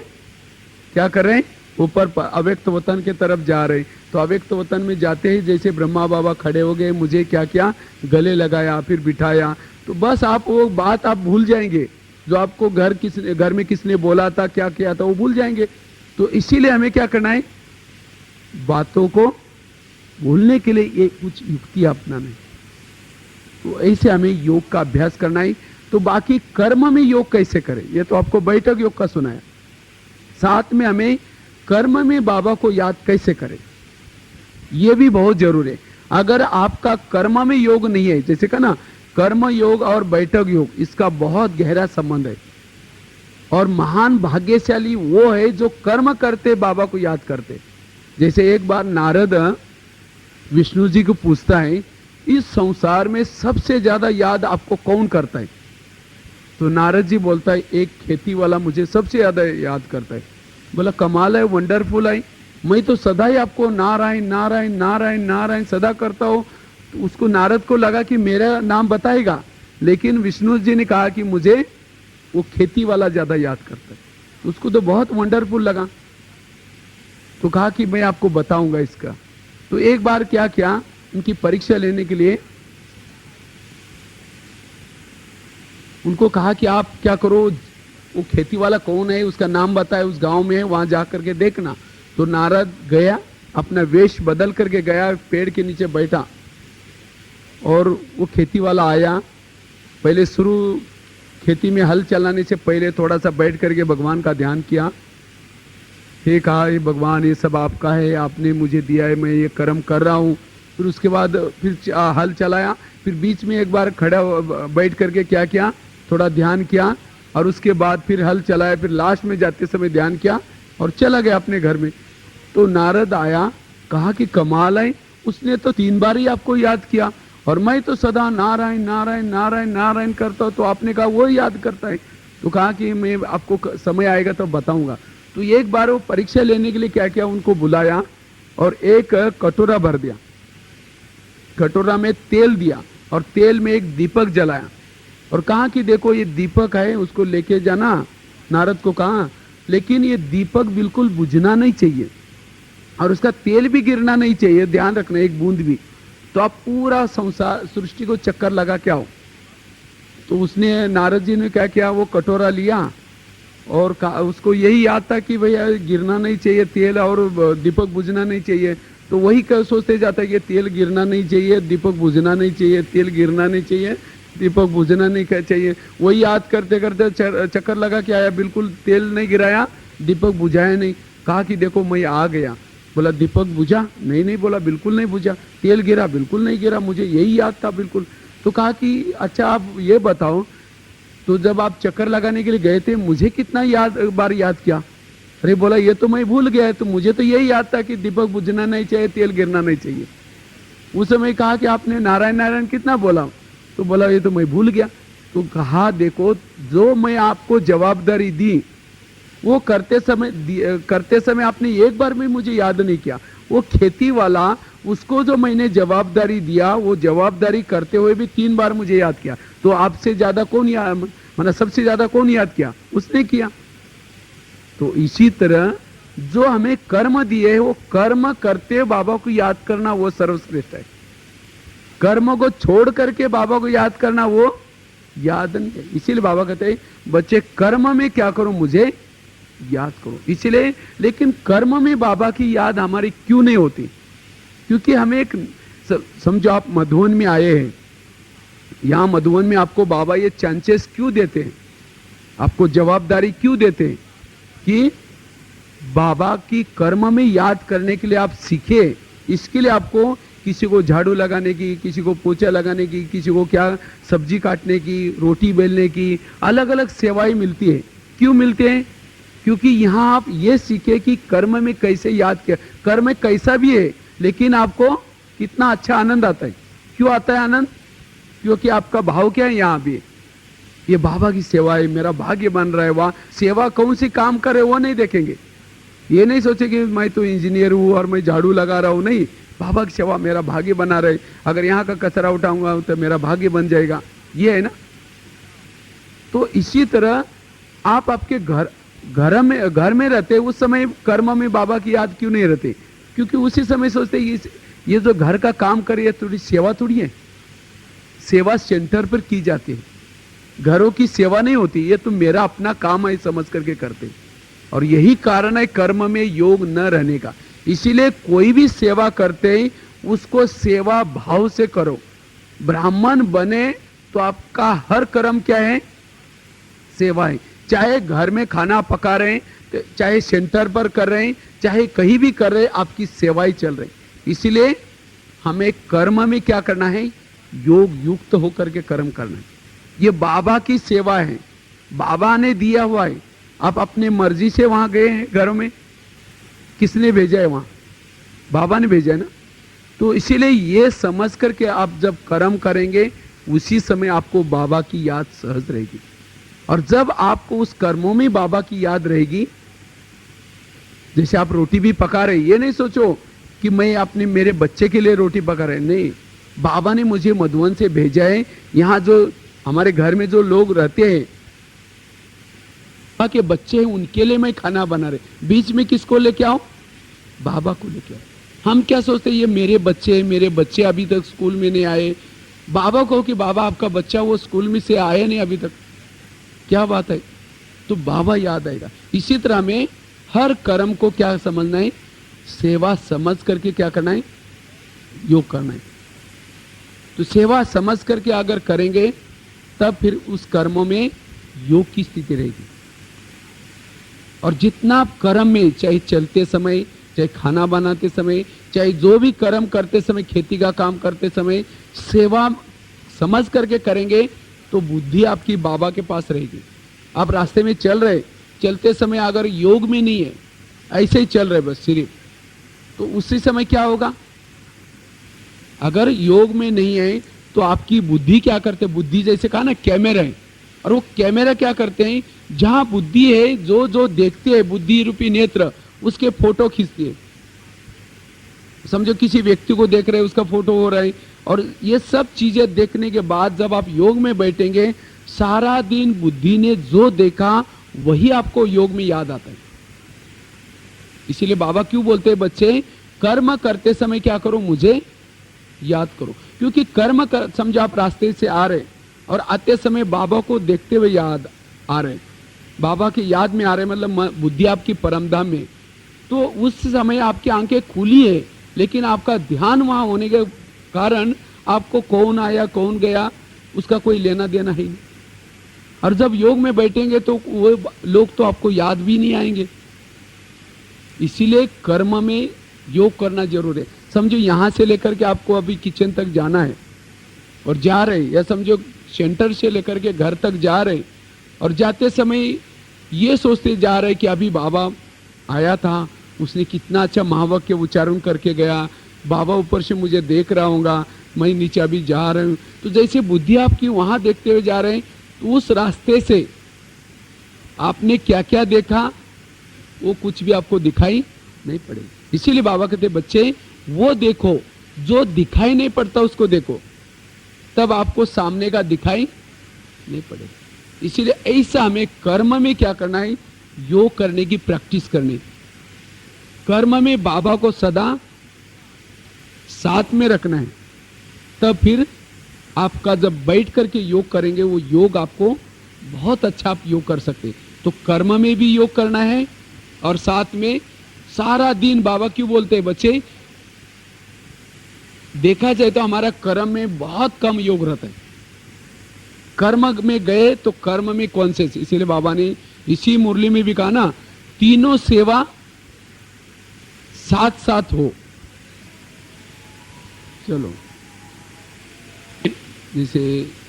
क्या कर रहे हैं, ऊपर अव्यक्त वतन के तरफ जा रहे। तो अव्यक्त वतन में जाते ही जैसे ब्रह्मा बाबा खड़े हो गए, मुझे क्या क्या गले लगाया, फिर बिठाया। तो बस आप वो बात आप भूल जाएंगे जो आपको घर में किसने बोला था, क्या किया था, वो भूल जाएंगे। तो इसीलिए हमें क्या करना है, बातों को भूलने के लिए ये कुछ युक्ति अपनाना है। तो ऐसे हमें योग का अभ्यास करना है। तो बाकी कर्म में योग कैसे करें, ये तो आपको बैठक योग का सुनाया। साथ में हमें कर्म में बाबा को याद कैसे करें, ये भी बहुत जरूरी है। अगर आपका कर्म में योग नहीं है, जैसे का ना कर्म योग और बैठक योग, इसका बहुत गहरा संबंध है। और महान भाग्यशाली वो है जो कर्म करते बाबा को याद करते। जैसे एक बार नारद विष्णु जी को पूछता है, इस संसार में सबसे ज्यादा याद आपको कौन करता है? तो नारद जी बोलता है, एक खेती वाला मुझे सबसे ज्यादा याद करता है। बोला कमाल है, वंडरफुल है, मैं तो सदा ही आपको नारायण नारायण नारायण नारायण सदा करता हूँ। तो उसको नारद को लगा कि मेरा नाम बताएगा, लेकिन विष्णु जी ने कहा कि मुझे वो खेती वाला ज्यादा याद करता है। तो उसको तो बहुत वंडरफुल लगा, तो कहा कि मैं आपको बताऊंगा इसका। तो एक बार क्या किया, उनकी परीक्षा लेने के लिए उनको कहा कि आप क्या करो, वो खेती वाला कौन है उसका नाम बताए, उस गांव में है, वहां जाकर के देखना। तो नारद गया, अपना वेश बदल करके गया, पेड़ के नीचे बैठा, और वो खेती वाला आया। पहले शुरू खेती में हल चलाने से पहले थोड़ा सा बैठ करके भगवान का ध्यान किया। हे कहा, ये भगवान ये सब आपका है, आपने मुझे दिया है, मैं ये कर्म कर रहा हूँ। फिर उसके बाद फिर हल चलाया, फिर बीच में एक बार खड़ा बैठ करके क्या किया, थोड़ा ध्यान किया, और उसके बाद फिर हल चलाया, फिर लास्ट में जाते समय ध्यान किया और चला गया अपने घर में। तो नारद आया, कहा कि कमाल है, उसने तो 3 बार ही आपको याद किया, और मैं तो सदा नारायण नारायण नारायण नारायण करता हूँ, तो आपने कहा वो याद करता है। तो कहा कि मैं आपको समय आएगा तो बताऊंगा। तो एक बार वो परीक्षा लेने के लिए क्या किया, उनको बुलाया और एक कटोरा भर दिया, कटोरा में तेल दिया, और तेल में एक दीपक जलाया, और कहा कि देखो ये दीपक है, उसको लेके जाना। नारद को कहा, लेकिन ये दीपक बिल्कुल बुझना नहीं चाहिए, और उसका तेल भी गिरना नहीं चाहिए, ध्यान रखना एक बूंद भी। तो आप पूरा संसार सृष्टि को चक्कर लगा के आओ। तो उसने, नारद जी ने क्या किया, वो कटोरा लिया, और उसको यही याद था कि भैया गिरना नहीं चाहिए तेल, और दीपक बुझना नहीं चाहिए। तो वही सोचते जाता है कि तेल गिरना नहीं चाहिए, दीपक बुझना नहीं चाहिए, तेल गिरना नहीं चाहिए, दीपक बुझना नहीं चाहिए। वही याद करते करते चक्कर लगा के आया, बिल्कुल तेल नहीं गिराया, दीपक बुझाया नहीं। कहा कि देखो मैं आ गया। बोला दीपक बुझा? नहीं नहीं। बोला बिल्कुल नहीं बुझा। तेल गिरा? बिल्कुल नहीं गिरा, मुझे यही याद था बिल्कुल। तो कहा कि अच्छा आप ये बताओ, तो जब आप चक्कर लगाने के लिए गए थे मुझे कितना बार याद किया? अरे बोला ये तो मैं भूल गया, तो मुझे तो यही याद था कि दीपक बुझना नहीं चाहिए, तेल गिरना नहीं चाहिए। उस समय कहा कि आपने नारायण नारायण कितना बोला? तो बोला ये तो मैं भूल गया। तो कहा देखो, जो मैं आपको जवाबदारी दी वो करते समय आपने एक बार भी मुझे याद नहीं किया। वो खेती वाला, उसको जो मैंने जवाबदारी दिया, वो जवाबदारी करते हुए भी 3 बार मुझे याद किया। तो आपसे ज्यादा कौन याद, मतलब सबसे ज्यादा कौन याद किया? उसने किया। तो इसी तरह जो हमें कर्म दिए, वो कर्म करते बाबा को याद करना वो सर्वश्रेष्ठ है। कर्म को छोड़ करके बाबा को याद करना वो याद नहीं है। इसीलिए बाबा कहते हैं बच्चे कर्म में क्या करो, मुझे याद करो। इसलिए लेकिन कर्म में बाबा की याद हमारी क्यों नहीं होती? क्योंकि हमें एक समझो आप मधुवन में आए हैं, यहां मधुवन में आपको बाबा ये चांसेस क्यों देते हैं, आपको जवाबदारी क्यों देते हैं कि बाबा की कर्म में याद करने के लिए आप सीखे। इसके लिए आपको किसी को झाड़ू लगाने की, किसी को पोछा लगाने की, किसी को क्या सब्जी काटने की, रोटी बेलने की, अलग अलग सेवाएं मिलती है। क्यों मिलते हैं? क्योंकि यहां आप ये सीखे कि कर्म में कैसे याद किया। कर्म कैसा भी है लेकिन आपको कितना अच्छा आनंद आता है। क्यों आता है आनंद? क्योंकि आपका भाव क्या है, यहां भी ये बाबा की सेवा है, मेरा भाग्य बन रहा है। वहां सेवा कौन सी काम करे वो नहीं देखेंगे, ये नहीं सोचेंगे मैं तो इंजीनियर हूं और मैं झाड़ू लगा रहा हूं। नहीं, बाबा की सेवा मेरा भाग्य बना रहे, अगर यहाँ का कचरा उठाऊंगा तो मेरा भाग्य बन जाएगा, ये है ना। तो इसी तरह आप आपके घर में रहते उस समय कर्म में बाबा की याद क्यों नहीं रहते? क्योंकि उसी समय सोचते ये जो घर का काम करे थोड़ी सेवा थोड़ी है। सेवा सेंटर पर की जाती है, घरों की सेवा नहीं होती। ये तो मेरा अपना काम है समझ करके करते, और यही कारण है कर्म में योग न रहने का। इसीलिए कोई भी सेवा करते ही उसको सेवा भाव से करो। ब्राह्मण बने तो आपका हर कर्म क्या है? सेवा है। चाहे घर में खाना पका रहे हैं, चाहे सेंटर पर कर रहे हैं, चाहे कहीं भी कर रहे हैं, आपकी सेवाएं चल रही। इसीलिए हमें कर्म में क्या करना है? योग युक्त होकर के कर्म करना है। ये बाबा की सेवा है, बाबा ने दिया हुआ है। आप अपने मर्जी से वहां गए हैं घरों में, किसने भेजा है? वहां बाबा ने भेजा है ना। तो इसीलिए ये समझ करके आप जब कर्म करेंगे उसी समय आपको बाबा की याद सहज रहेगी। और जब आपको उस कर्मों में बाबा की याद रहेगी, जैसे आप रोटी भी पका रहे, ये नहीं सोचो कि मैं अपने मेरे बच्चे के लिए रोटी पका रहे, नहीं, बाबा ने मुझे मधुवन से भेजा है। यहाँ जो हमारे घर में जो लोग रहते हैं के बच्चे हैं, उनके लिए मैं खाना बना रहे। बीच में किसको लेके आओ? बाबा को लेके आओ। हम क्या सोचते हैं, ये मेरे बच्चे अभी तक स्कूल में नहीं आए। बाबा को कि बाबा आपका बच्चा वो स्कूल में से आया नहीं अभी तक, क्या बात है? तो बाबा याद आएगा। इसी तरह में हर कर्म को क्या समझना है? सेवा समझ करके क्या करना है? योग करना है। तो सेवा समझ करके अगर करेंगे तब फिर उस कर्मों में योग की स्थिति रहेगी। और जितना कर्म में, चाहे चलते समय, चाहे खाना बनाते समय, चाहे जो भी कर्म करते समय, खेती का काम करते समय, सेवा समझ करके करेंगे तो बुद्धि आपकी बाबा के पास रहेगी। आप रास्ते में चल रहे, चलते समय अगर योग में नहीं है, ऐसे ही चल रहे बस सिर्फ, तो उसी समय क्या होगा? अगर योग में नहीं है तो आपकी बुद्धि क्या करते? बुद्धि जैसे कहा ना कैमरा है, और वो कैमरा क्या करते हैं? जहां बुद्धि है, जो जो देखते हैं बुद्धि रूपी नेत्र, उसके फोटो खींचती है। समझो किसी व्यक्ति को देख रहे हैं, उसका फोटो हो रहा है, और ये सब चीजें देखने के बाद जब आप योग में बैठेंगे, सारा दिन बुद्धि ने जो देखा वही आपको योग में याद आता है। इसीलिए बाबा क्यों बोलते हैं बच्चे, कर्म करते समय क्या करो? मुझे याद करो। क्योंकि समझो आप रास्ते से आ रहे और आते समय बाबा को देखते हुए याद आ रहे, बाबा की याद में आ रहे, मतलब बुद्धि आपकी परमधाम में, तो उस समय आपकी आंखें खुली है, लेकिन आपका ध्यान वहां होने के कारण आपको कौन आया कौन गया उसका कोई लेना देना ही नहीं। और जब योग में बैठेंगे तो वो लोग तो आपको याद भी नहीं आएंगे। इसीलिए कर्म में योग करना जरूर है। समझो यहां से लेकर के आपको अभी किचन तक जाना है और जा रहे, या समझो सेंटर से लेकर के घर तक जा रहे, और जाते समय ये सोचते जा रहे कि अभी बाबा आया था, उसने कितना अच्छा महावाक्य उच्चारण करके गया, बाबा ऊपर से मुझे देख रहा होगा, मैं नीचे अभी जा रहा हूं। तो जैसे बुद्धि आपकी वहां देखते हुए जा रहे हैं, तो उस रास्ते से आपने क्या क्या देखा वो कुछ भी आपको दिखाई नहीं पड़ेगा। इसीलिए बाबा कहते बच्चे वो देखो जो दिखाई नहीं पड़ता, उसको देखो, तब आपको सामने का दिखाई नहीं पड़ेगा। इसीलिए ऐसा हमें कर्म में क्या करना है? योग करने की प्रैक्टिस करनी। कर्म में बाबा को सदा साथ में रखना है, तब फिर आपका जब बैठ करके योग करेंगे वो योग आपको बहुत अच्छा आप योग कर सकते हैं। तो कर्म में भी योग करना है और साथ में सारा दिन, बाबा क्यों बोलते हैं बच्चे, देखा जाए तो हमारा कर्म में बहुत कम योग रहता है। कर्म में गए तो कर्म में कॉन्शियस, इसीलिए बाबा ने इसी मुरली में भी कहा ना, तीनों सेवा साथ साथ हो। चलो, जैसे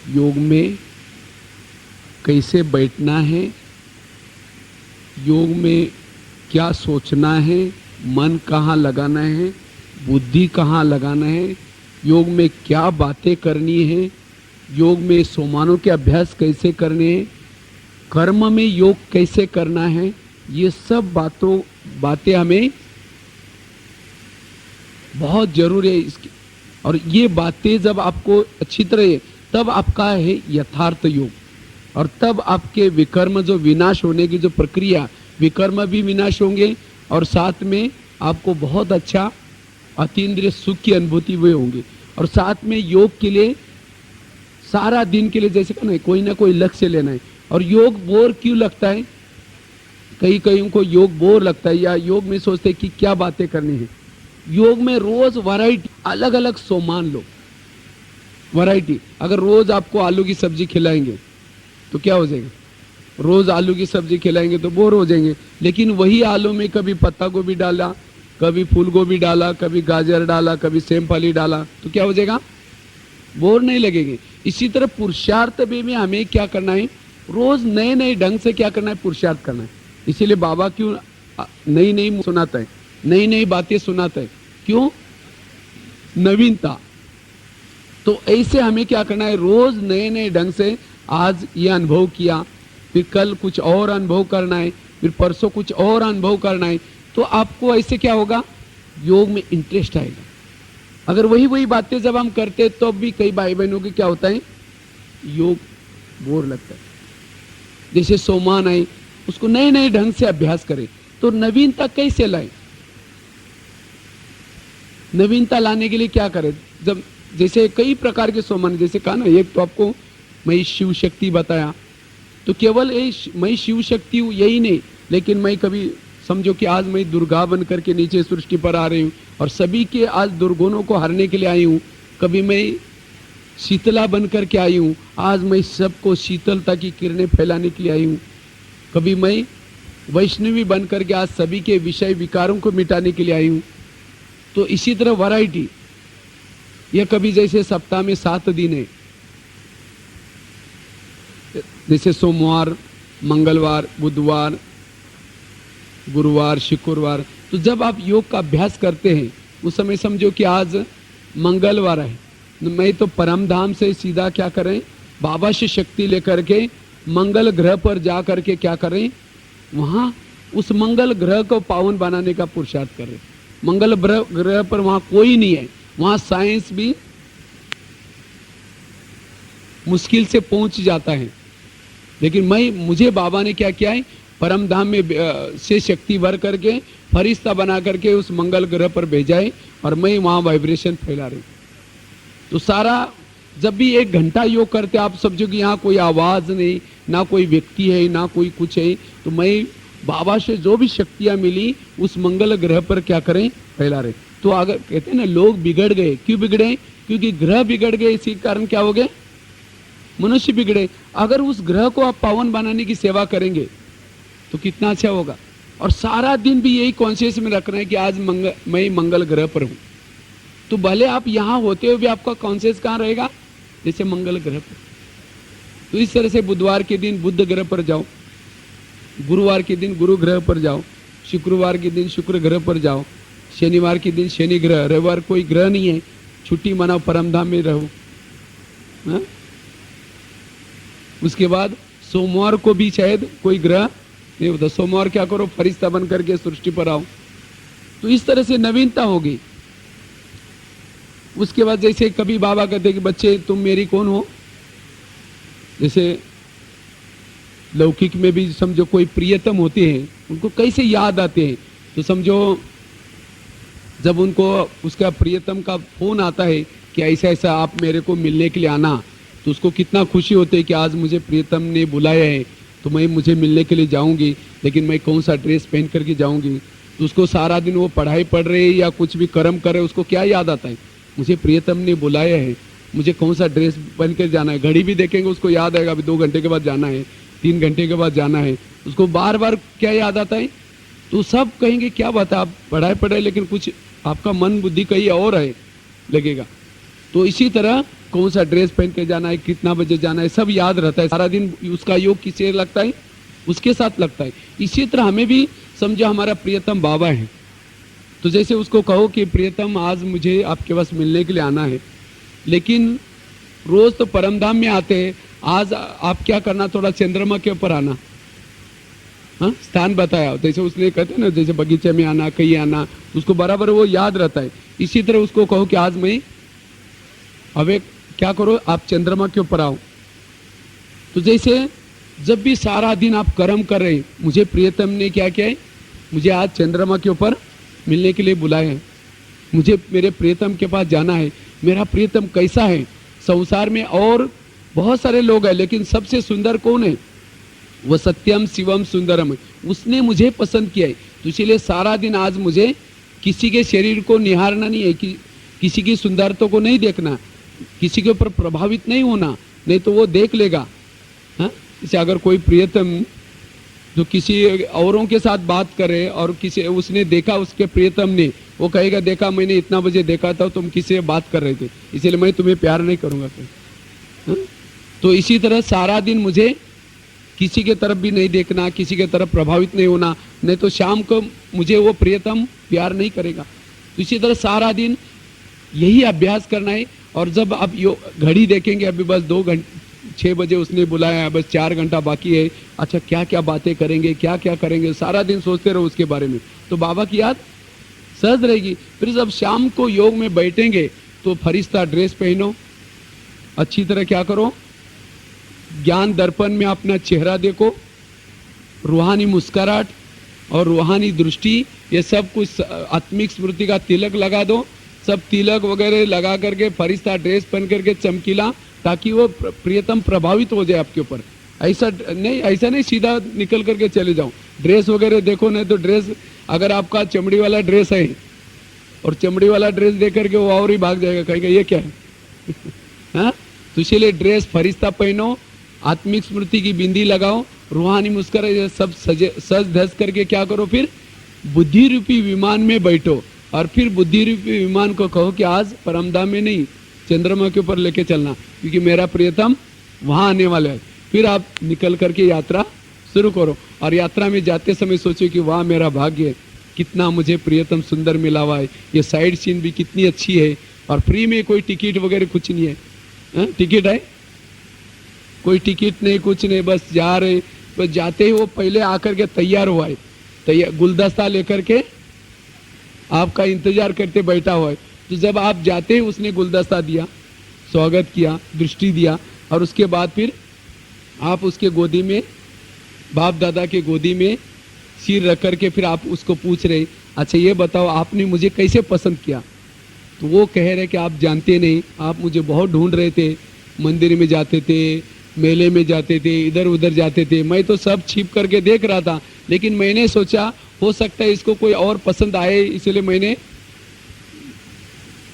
योग में कैसे बैठना है, योग में क्या सोचना है, मन कहाँ लगाना है, बुद्धि कहाँ लगाना है, योग में क्या बातें करनी है, योग में सोमानों के अभ्यास कैसे करने हैं, कर्म में योग कैसे करना है, ये सब बातें हमें बहुत जरूरी है इसकी। और ये बातें जब आपको अच्छी तरह, तब आपका है यथार्थ योग, और तब आपके विकर्म जो विनाश होने की जो प्रक्रिया, विकर्म भी विनाश होंगे और साथ में आपको बहुत अच्छा अतीन्द्रिय सुख की अनुभूति हुए होंगे। और साथ में योग के लिए सारा दिन के लिए जैसे कहना है, कोई ना कोई लक्ष्य लेना है। और योग बोर क्यों लगता है, कई को योग बोर लगता है, या योग में सोचते हैं कि क्या बातें करनी है। योग में रोज वैरायटी, अलग अलग सोमान लो, वैरायटी। अगर रोज आपको आलू की सब्जी खिलाएंगे तो क्या हो जाएगा, रोज आलू की सब्जी खिलाएंगे तो बोर हो जाएंगे। लेकिन वही आलू में कभी पत्ता गोभी डाला, कभी फूल गोभी डाला, कभी गाजर डाला, कभी सेमफली डाला, तो क्या हो जाएगा, बोर नहीं लगेंगे। इसी तरह पुरुषार्थ में हमें क्या करना है, रोज नए नए ढंग से क्या करना है, पुरुषार्थ करना है। इसीलिए बाबा क्यों नई नई सुनाता है, नई नई बातें सुनाता है, क्यों, नवीनता। तो ऐसे हमें क्या करना है, रोज नए नए ढंग से, आज ये अनुभव किया, फिर कल कुछ और अनुभव करना है, फिर परसों कुछ और अनुभव करना है। तो आपको ऐसे क्या होगा, योग में इंटरेस्ट आएगा। अगर वही बातें जब हम करते हैं तो भी कई भाई बहनों की क्या होता है, योग बोर लगता है। जैसे सोमान है, उसको नए नए ढंग से अभ्यास करें। तो नवीनता कैसे लाए, नवीनता लाने के लिए क्या करें, जब जैसे कई प्रकार के सोमान, जैसे कहा ना, एक तो आपको मैं शिव शक्ति बताया, तो केवल मैं शिव शक्ति हूँ यही नहीं, लेकिन मैं कभी समझो कि आज मैं दुर्गा बन करके नीचे सृष्टि पर आ रही हूँ और सभी के आज दुर्गुणों को हरने के लिए आई हूँ। कभी मैं शीतला बन करके आई हूँ, आज मैं सबको शीतलता की किरणें फैलाने के लिए आई हूँ। कभी मैं वैष्णवी बन करके आज सभी के विषय विकारों को मिटाने के लिए आई हूँ। तो इसी तरह वैरायटी, यह कभी जैसे सप्ताह में 7 दिन है, जैसे सोमवार, मंगलवार, बुधवार, गुरुवार, शुक्रवार। तो जब आप योग का अभ्यास करते हैं उस समय समझो कि आज मंगलवार है, मैं तो परम धाम से सीधा क्या करें, बाबा से शक्ति लेकर के मंगल ग्रह पर जा करके क्या करें, वहां उस मंगल ग्रह को पावन बनाने का पुरुषार्थ करें। मंगल ग्रह पर वहां कोई नहीं है, वहां साइंस भी मुश्किल से पहुंच जाता है, लेकिन मुझे बाबा ने क्या किया है, परम धाम में से शक्ति भर करके फरिश्ता बना करके उस मंगल ग्रह पर भेजा है और मैं वहां वाइब्रेशन फैला रही हूं। तो सारा जब भी 1 घंटा योग करते आप समझो कि यहाँ कोई आवाज नहीं, ना कोई व्यक्ति है, ना कोई कुछ है, तो मैं बाबा से जो भी शक्तियां मिली उस मंगल ग्रह पर क्या करें, फैला रहे। तो अगर कहते हैं ना लोग बिगड़ गए, क्यों बिगड़े, क्योंकि ग्रह बिगड़ गए, इसी कारण क्या हो गए, मनुष्य बिगड़े। अगर उस ग्रह को आप पावन बनाने की सेवा करेंगे तो कितना अच्छा होगा। और सारा दिन भी यही कॉन्शियस में रखना है कि आज मैं मंगल ग्रह पर हूं। तो भले आप यहां होते हुए भी आपका कॉन्शियस कहां रहेगा, जैसे मंगल ग्रह पर। तो इस तरह से बुधवार के दिन बुध ग्रह पर जाओ, गुरुवार के दिन गुरु ग्रह पर जाओ, शुक्रवार के दिन शुक्र ग्रह पर जाओ, शनिवार के दिन शनि ग्रह, रविवार कोई ग्रह नहीं है, छुट्टी मनाओ, परमधाम में रहो। हा? उसके बाद सोमवार को भी शायद कोई ग्रह नहीं होता, सोमवार क्या करो, फरिश्ता बन करके सृष्टि पर आओ। तो इस तरह से नवीनता होगी। उसके बाद जैसे कभी बाबा कहते कि बच्चे तुम मेरी कौन हो, जैसे लौकिक में भी समझो कोई प्रियतम होते हैं, उनको कैसे याद आते हैं, तो समझो जब उनको उसका प्रियतम का फोन आता है कि ऐसा ऐसा आप मेरे को मिलने के लिए आना, तो उसको कितना खुशी होती है कि आज मुझे प्रियतम ने बुलाया है, तो मैं मुझे मिलने के लिए जाऊंगी, लेकिन मैं कौन सा ड्रेस पहन करके जाऊंगी। तो उसको सारा दिन वो पढ़ाई पढ़ रहे या कुछ भी कर्म कर रहे, उसको क्या याद आता है, मुझे प्रियतम ने बुलाया है, मुझे कौन सा ड्रेस पहन कर जाना है। घड़ी भी देखेंगे उसको याद आएगा, अभी 2 घंटे के बाद जाना है, 3 घंटे के बाद जाना है, उसको बार बार क्या याद आता है। तो सब कहेंगे क्या बात है, आप पढ़ाई पढ़े लेकिन कुछ आपका मन बुद्धि कहीं और है लगेगा। तो इसी तरह कौन सा ड्रेस पहन के जाना है, कितना बजे जाना है, सब याद रहता है। सारा दिन उसका योग किससे लगता है, उसके साथ लगता है। इसी तरह हमें भी समझो हमारा प्रियतम बाबा है, तो जैसे उसको कहो कि प्रियतम आज मुझे आपके पास मिलने के लिए आना है, लेकिन रोज तो परमधाम में आते हैं, आज आप क्या करना, थोड़ा चंद्रमा के ऊपर आना, हाँ स्थान बताया। जैसे उसने कहते हैं ना, जैसे बगीचे में आना, कहीं आना, उसको बराबर वो याद रहता है। इसी तरह उसको कहो कि आज मैं अब क्या करो, आप चंद्रमा के ऊपर आओ। तो जैसे जब भी सारा दिन आप कर्म कर रहे, मुझे प्रियतम ने क्या किया है, मुझे आज चंद्रमा के ऊपर मिलने के लिए बुलाया है, मुझे मेरे प्रियतम के पास जाना है। मेरा प्रियतम कैसा है, संसार में और बहुत सारे लोग हैं, लेकिन सबसे सुंदर कौन है, वो सत्यम शिवम सुंदरम है, उसने मुझे पसंद किया है। तो इसीलिए सारा दिन आज मुझे किसी के शरीर को निहारना नहीं है, कि किसी की सुंदरता को नहीं देखना, किसी के ऊपर प्रभावित नहीं होना, नहीं तो वो देख लेगा। हाँ, जैसे अगर कोई प्रियतम जो किसी औरों के साथ बात करे और किसी उसने देखा, उसके प्रियतम ने, वो कहेगा देखा मैंने इतना बजे देखा था, तुम किसी से बात कर रहे थे, इसलिए मैं तुम्हें प्यार नहीं करूंगा। हाँ? तो इसी तरह सारा दिन मुझे किसी के तरफ भी नहीं देखना, किसी के तरफ प्रभावित नहीं होना, नहीं तो शाम को मुझे वो प्रियतम प्यार नहीं करेगा। तो इसी तरह सारा दिन यही अभ्यास करना है। और जब आप घड़ी देखेंगे, अभी बस 6 बजे उसने बुलाया, बस 4 घंटा बाकी है, अच्छा क्या क्या बातें करेंगे, क्या क्या करेंगे, सारा दिन सोचते रहो उसके बारे में, तो बाबा की याद सहज रहेगी। फिर जब शाम को योग में बैठेंगे तो फरिश्ता ड्रेस पहनो, अच्छी तरह क्या करो, ज्ञान दर्पण में अपना चेहरा देखो, रूहानी मुस्कुराहट और रूहानी दृष्टि, ये सब कुछ आत्मिक स्मृति का तिलक लगा दो। सब तिलक वगैरह लगा करके फरिश्ता ड्रेस पहन करके चमकीला, ताकि वो प्रियतम प्रभावित हो जाए आपके ऊपर। ऐसा नहीं सीधा निकल करके चले जाओ, ड्रेस वगैरह देखो, नहीं तो ड्रेस अगर आपका चमड़ी वाला ड्रेस है और चमड़ी वाला ड्रेस देख करके वो और ही भाग जाएगा, कहेगा ये क्या है। हाँ, तो इसीलिए ड्रेस फरिश्ता पहनो, आत्मिक स्मृति की बिंदी लगाओ, रूहानी मुस्कुराहट, सब सज धज करके क्या करो, फिर बुद्धि रूपी विमान में बैठो और फिर बुद्धि रूपी विमान को कहो कि आज परमधाम में नहीं, चंद्रमा के ऊपर लेके चलना, क्योंकि मेरा प्रियतम वहां आने वाला है। फिर आप निकल करके यात्रा शुरू करो, और यात्रा में जाते समय सोचो कि वाह मेरा भाग्य है, कितना मुझे प्रियतम सुंदर मिला हुआ है, ये साइड सीन भी कितनी अच्छी है, और फ्री में कोई टिकट वगैरह कुछ नहीं है। टिकट है, कोई टिकट नहीं, कुछ नहीं, बस जा रहे। बस जाते ही वो पहले आकर के तैयार हुआ है, तैयार गुलदस्ता लेकर के आपका इंतजार करते बैठा हुआ है। तो जब आप जाते हैं उसने गुलदस्ता दिया, स्वागत किया, दृष्टि दिया, और उसके बाद फिर आप उसके गोदी में, बाप दादा के गोदी में सिर रख करके फिर आप उसको पूछ रहे, अच्छा ये बताओ आपने मुझे कैसे पसंद किया। तो वो कह रहे कि आप जानते नहीं, आप मुझे बहुत ढूंढ रहे थे, मंदिर में जाते थे, मेले में जाते थे, इधर उधर जाते थे, मैं तो सब छिप करके देख रहा था, लेकिन मैंने सोचा हो सकता है इसको कोई और पसंद आए, इसलिए मैंने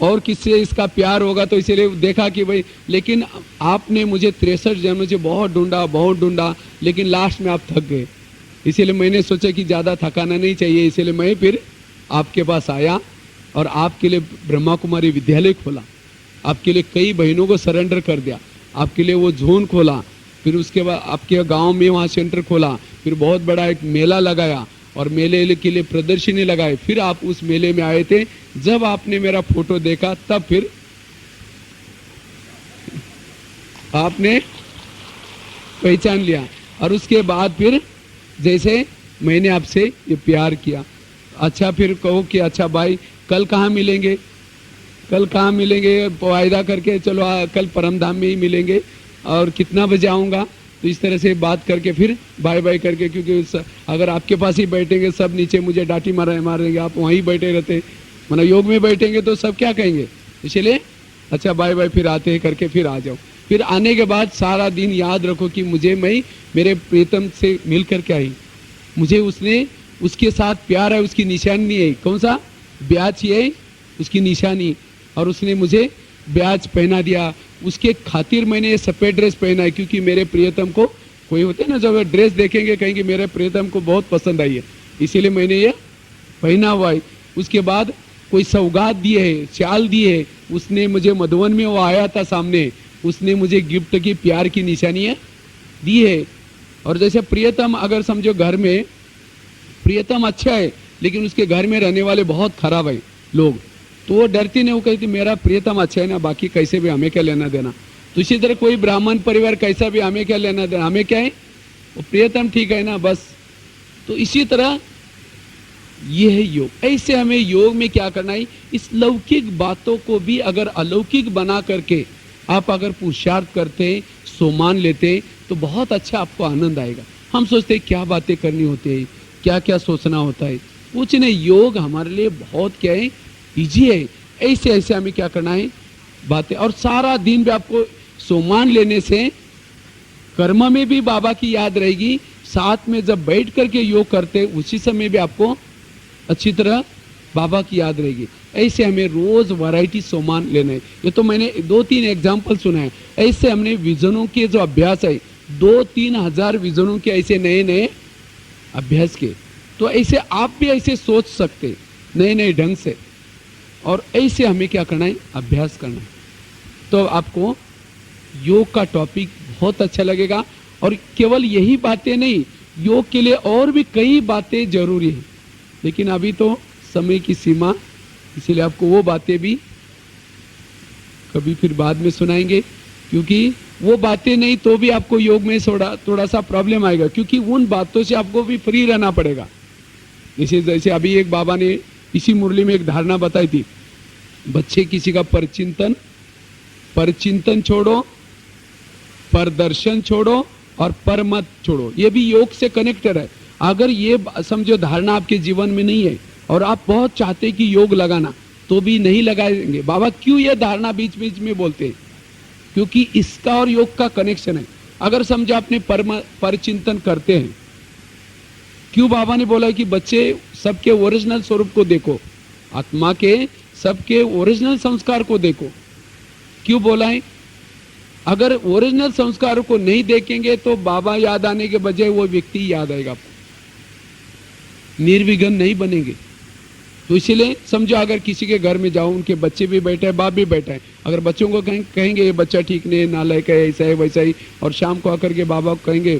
और किससे इसका प्यार होगा, तो इसलिए देखा कि भाई, लेकिन आपने मुझे 63 जन्म से बहुत ढूंढा, लेकिन लास्ट में आप थक गए, इसीलिए मैंने सोचा कि ज़्यादा थकाना नहीं चाहिए, इसीलिए मैं फिर आपके पास आया और आपके लिए ब्रह्मा कुमारी विद्यालय खोला, आपके लिए कई बहनों को सरेंडर कर दिया, आपके लिए वो जोन खोला, फिर उसके बाद आपके गांव में वहाँ सेंटर खोला, फिर बहुत बड़ा एक मेला लगाया और मेले के लिए प्रदर्शनी लगाए। फिर आप उस मेले में आए थे, जब आपने मेरा फोटो देखा तब फिर आपने पहचान लिया, और उसके बाद फिर जैसे मैंने आपसे ये प्यार किया। अच्छा फिर कहो कि अच्छा भाई कल कहाँ मिलेंगे, कल कहाँ मिलेंगे, वायदा करके चलो कल परमधाम में ही मिलेंगे, और कितना बजे आऊँगा। तो इस तरह से बात करके फिर बाय बाय करके, क्योंकि अगर आपके पास ही बैठेंगे सब नीचे मुझे डांटी मारेंगे, आप वहीं बैठे रहते, मतलब योग में बैठेंगे तो सब क्या कहेंगे, इसलिए अच्छा बाय बाय फिर आते हैं करके फिर आ जाओ। फिर आने के बाद सारा दिन याद रखो कि मुझे मेरे प्रीतम से मिल करके आई, मुझे उसके साथ प्यार है, उसकी निशानी है, कौन सा ब्याज है उसकी निशानी, और उसने मुझे ब्याज पहना दिया, उसके खातिर मैंने ये सफेद ड्रेस पहना है, क्योंकि मेरे प्रियतम को, कोई होते हैं ना जब ड्रेस देखेंगे कहेंगे मेरे प्रियतम को बहुत पसंद आई है, इसीलिए मैंने ये पहना हुआ है। उसके बाद कोई सौगात दिए है, शाल दिए है, उसने मुझे मधुवन में वो आया था सामने, उसने मुझे गिफ्ट की प्यार की निशानियां दी है। और जैसे प्रियतम, अगर समझो घर में प्रियतम अच्छा है लेकिन उसके घर में रहने वाले बहुत खराब है लोग, तो वो डरती नहीं, वो कहती मेरा प्रियतम अच्छा है ना, बाकी कैसे भी हमें क्या लेना देना। तो इसी तरह कोई ब्राह्मण परिवार कैसा भी, हमें क्या लेना देना, हमें क्या है वो प्रियतम ठीक है ना बस। तो इसी तरह ये है योग। ऐसे हमें योग में क्या करना है, इस लौकिक बातों को भी अगर अलौकिक बना करके आप अगर पुरुषार्थ करते हैं, सोमान लेते हैं, तो बहुत अच्छा आपको आनंद आएगा। हम सोचते हैं क्या बातें करनी होती है, क्या क्या सोचना होता है, कुछ नहीं, योग हमारे लिए बहुत क्या है, इजी है। ऐसे ऐसे हमें क्या करना है बातें, और सारा दिन भी आपको सोमान लेने से कर्म में भी बाबा की याद रहेगी, साथ में जब बैठ करके योग करते उसी समय भी आपको अच्छी तरह बाबा की याद रहेगी। ऐसे हमें रोज वैरायटी सोमान लेना है। ये तो मैंने 2-3 एग्जाम्पल सुना है। ऐसे हमने विजनों के जो अभ्यास है, 2-3 हजार विजनों के ऐसे नए नए अभ्यास के, तो ऐसे आप भी ऐसे सोच सकते नए नए ढंग से, और ऐसे हमें क्या करना है, अभ्यास करना है। तो आपको योग का टॉपिक बहुत अच्छा लगेगा। और केवल यही बातें नहीं, योग के लिए और भी कई बातें जरूरी है, लेकिन अभी तो समय की सीमा, इसीलिए आपको वो बातें भी कभी फिर बाद में सुनाएंगे, क्योंकि वो बातें नहीं तो भी आपको योग में थोड़ा सा प्रॉब्लम आएगा, क्योंकि उन बातों से आपको भी फ्री रहना पड़ेगा। जैसे अभी एक बाबा ने इसी मुरली में एक धारणा बताई थी, बच्चे किसी का परचिंतन छोड़ो, परदर्शन छोड़ो और परमत छोड़ो। ये भी योग से कनेक्टेड है। अगर ये समझो धारणा आपके जीवन में नहीं है और आप बहुत चाहते कि योग लगाना, तो भी नहीं लगाएंगे। बाबा क्यों ये धारणा बीच बीच में बोलते हैं, क्योंकि इसका और योग का कनेक्शन है। अगर समझो आपने परचिंतन करते हैं, क्यों बाबा ने बोला कि बच्चे सबके ओरिजिनल स्वरूप को देखो, आत्मा के सबके ओरिजिनल संस्कार को देखो, क्यों बोला है? अगर ओरिजिनल संस्कार को नहीं देखेंगे तो बाबा याद आने के बजाय वो व्यक्ति याद आएगा आपको, निर्विघ्न नहीं बनेंगे। तो इसीलिए समझो अगर किसी के घर में जाओ, उनके बच्चे भी बैठे हैं, बाप भी बैठा है, अगर बच्चों को कहेंगे ये बच्चा ठीक नहीं है, नालायक है, ऐसा है वैसा ही, और शाम को आकर के बाबा को कहेंगे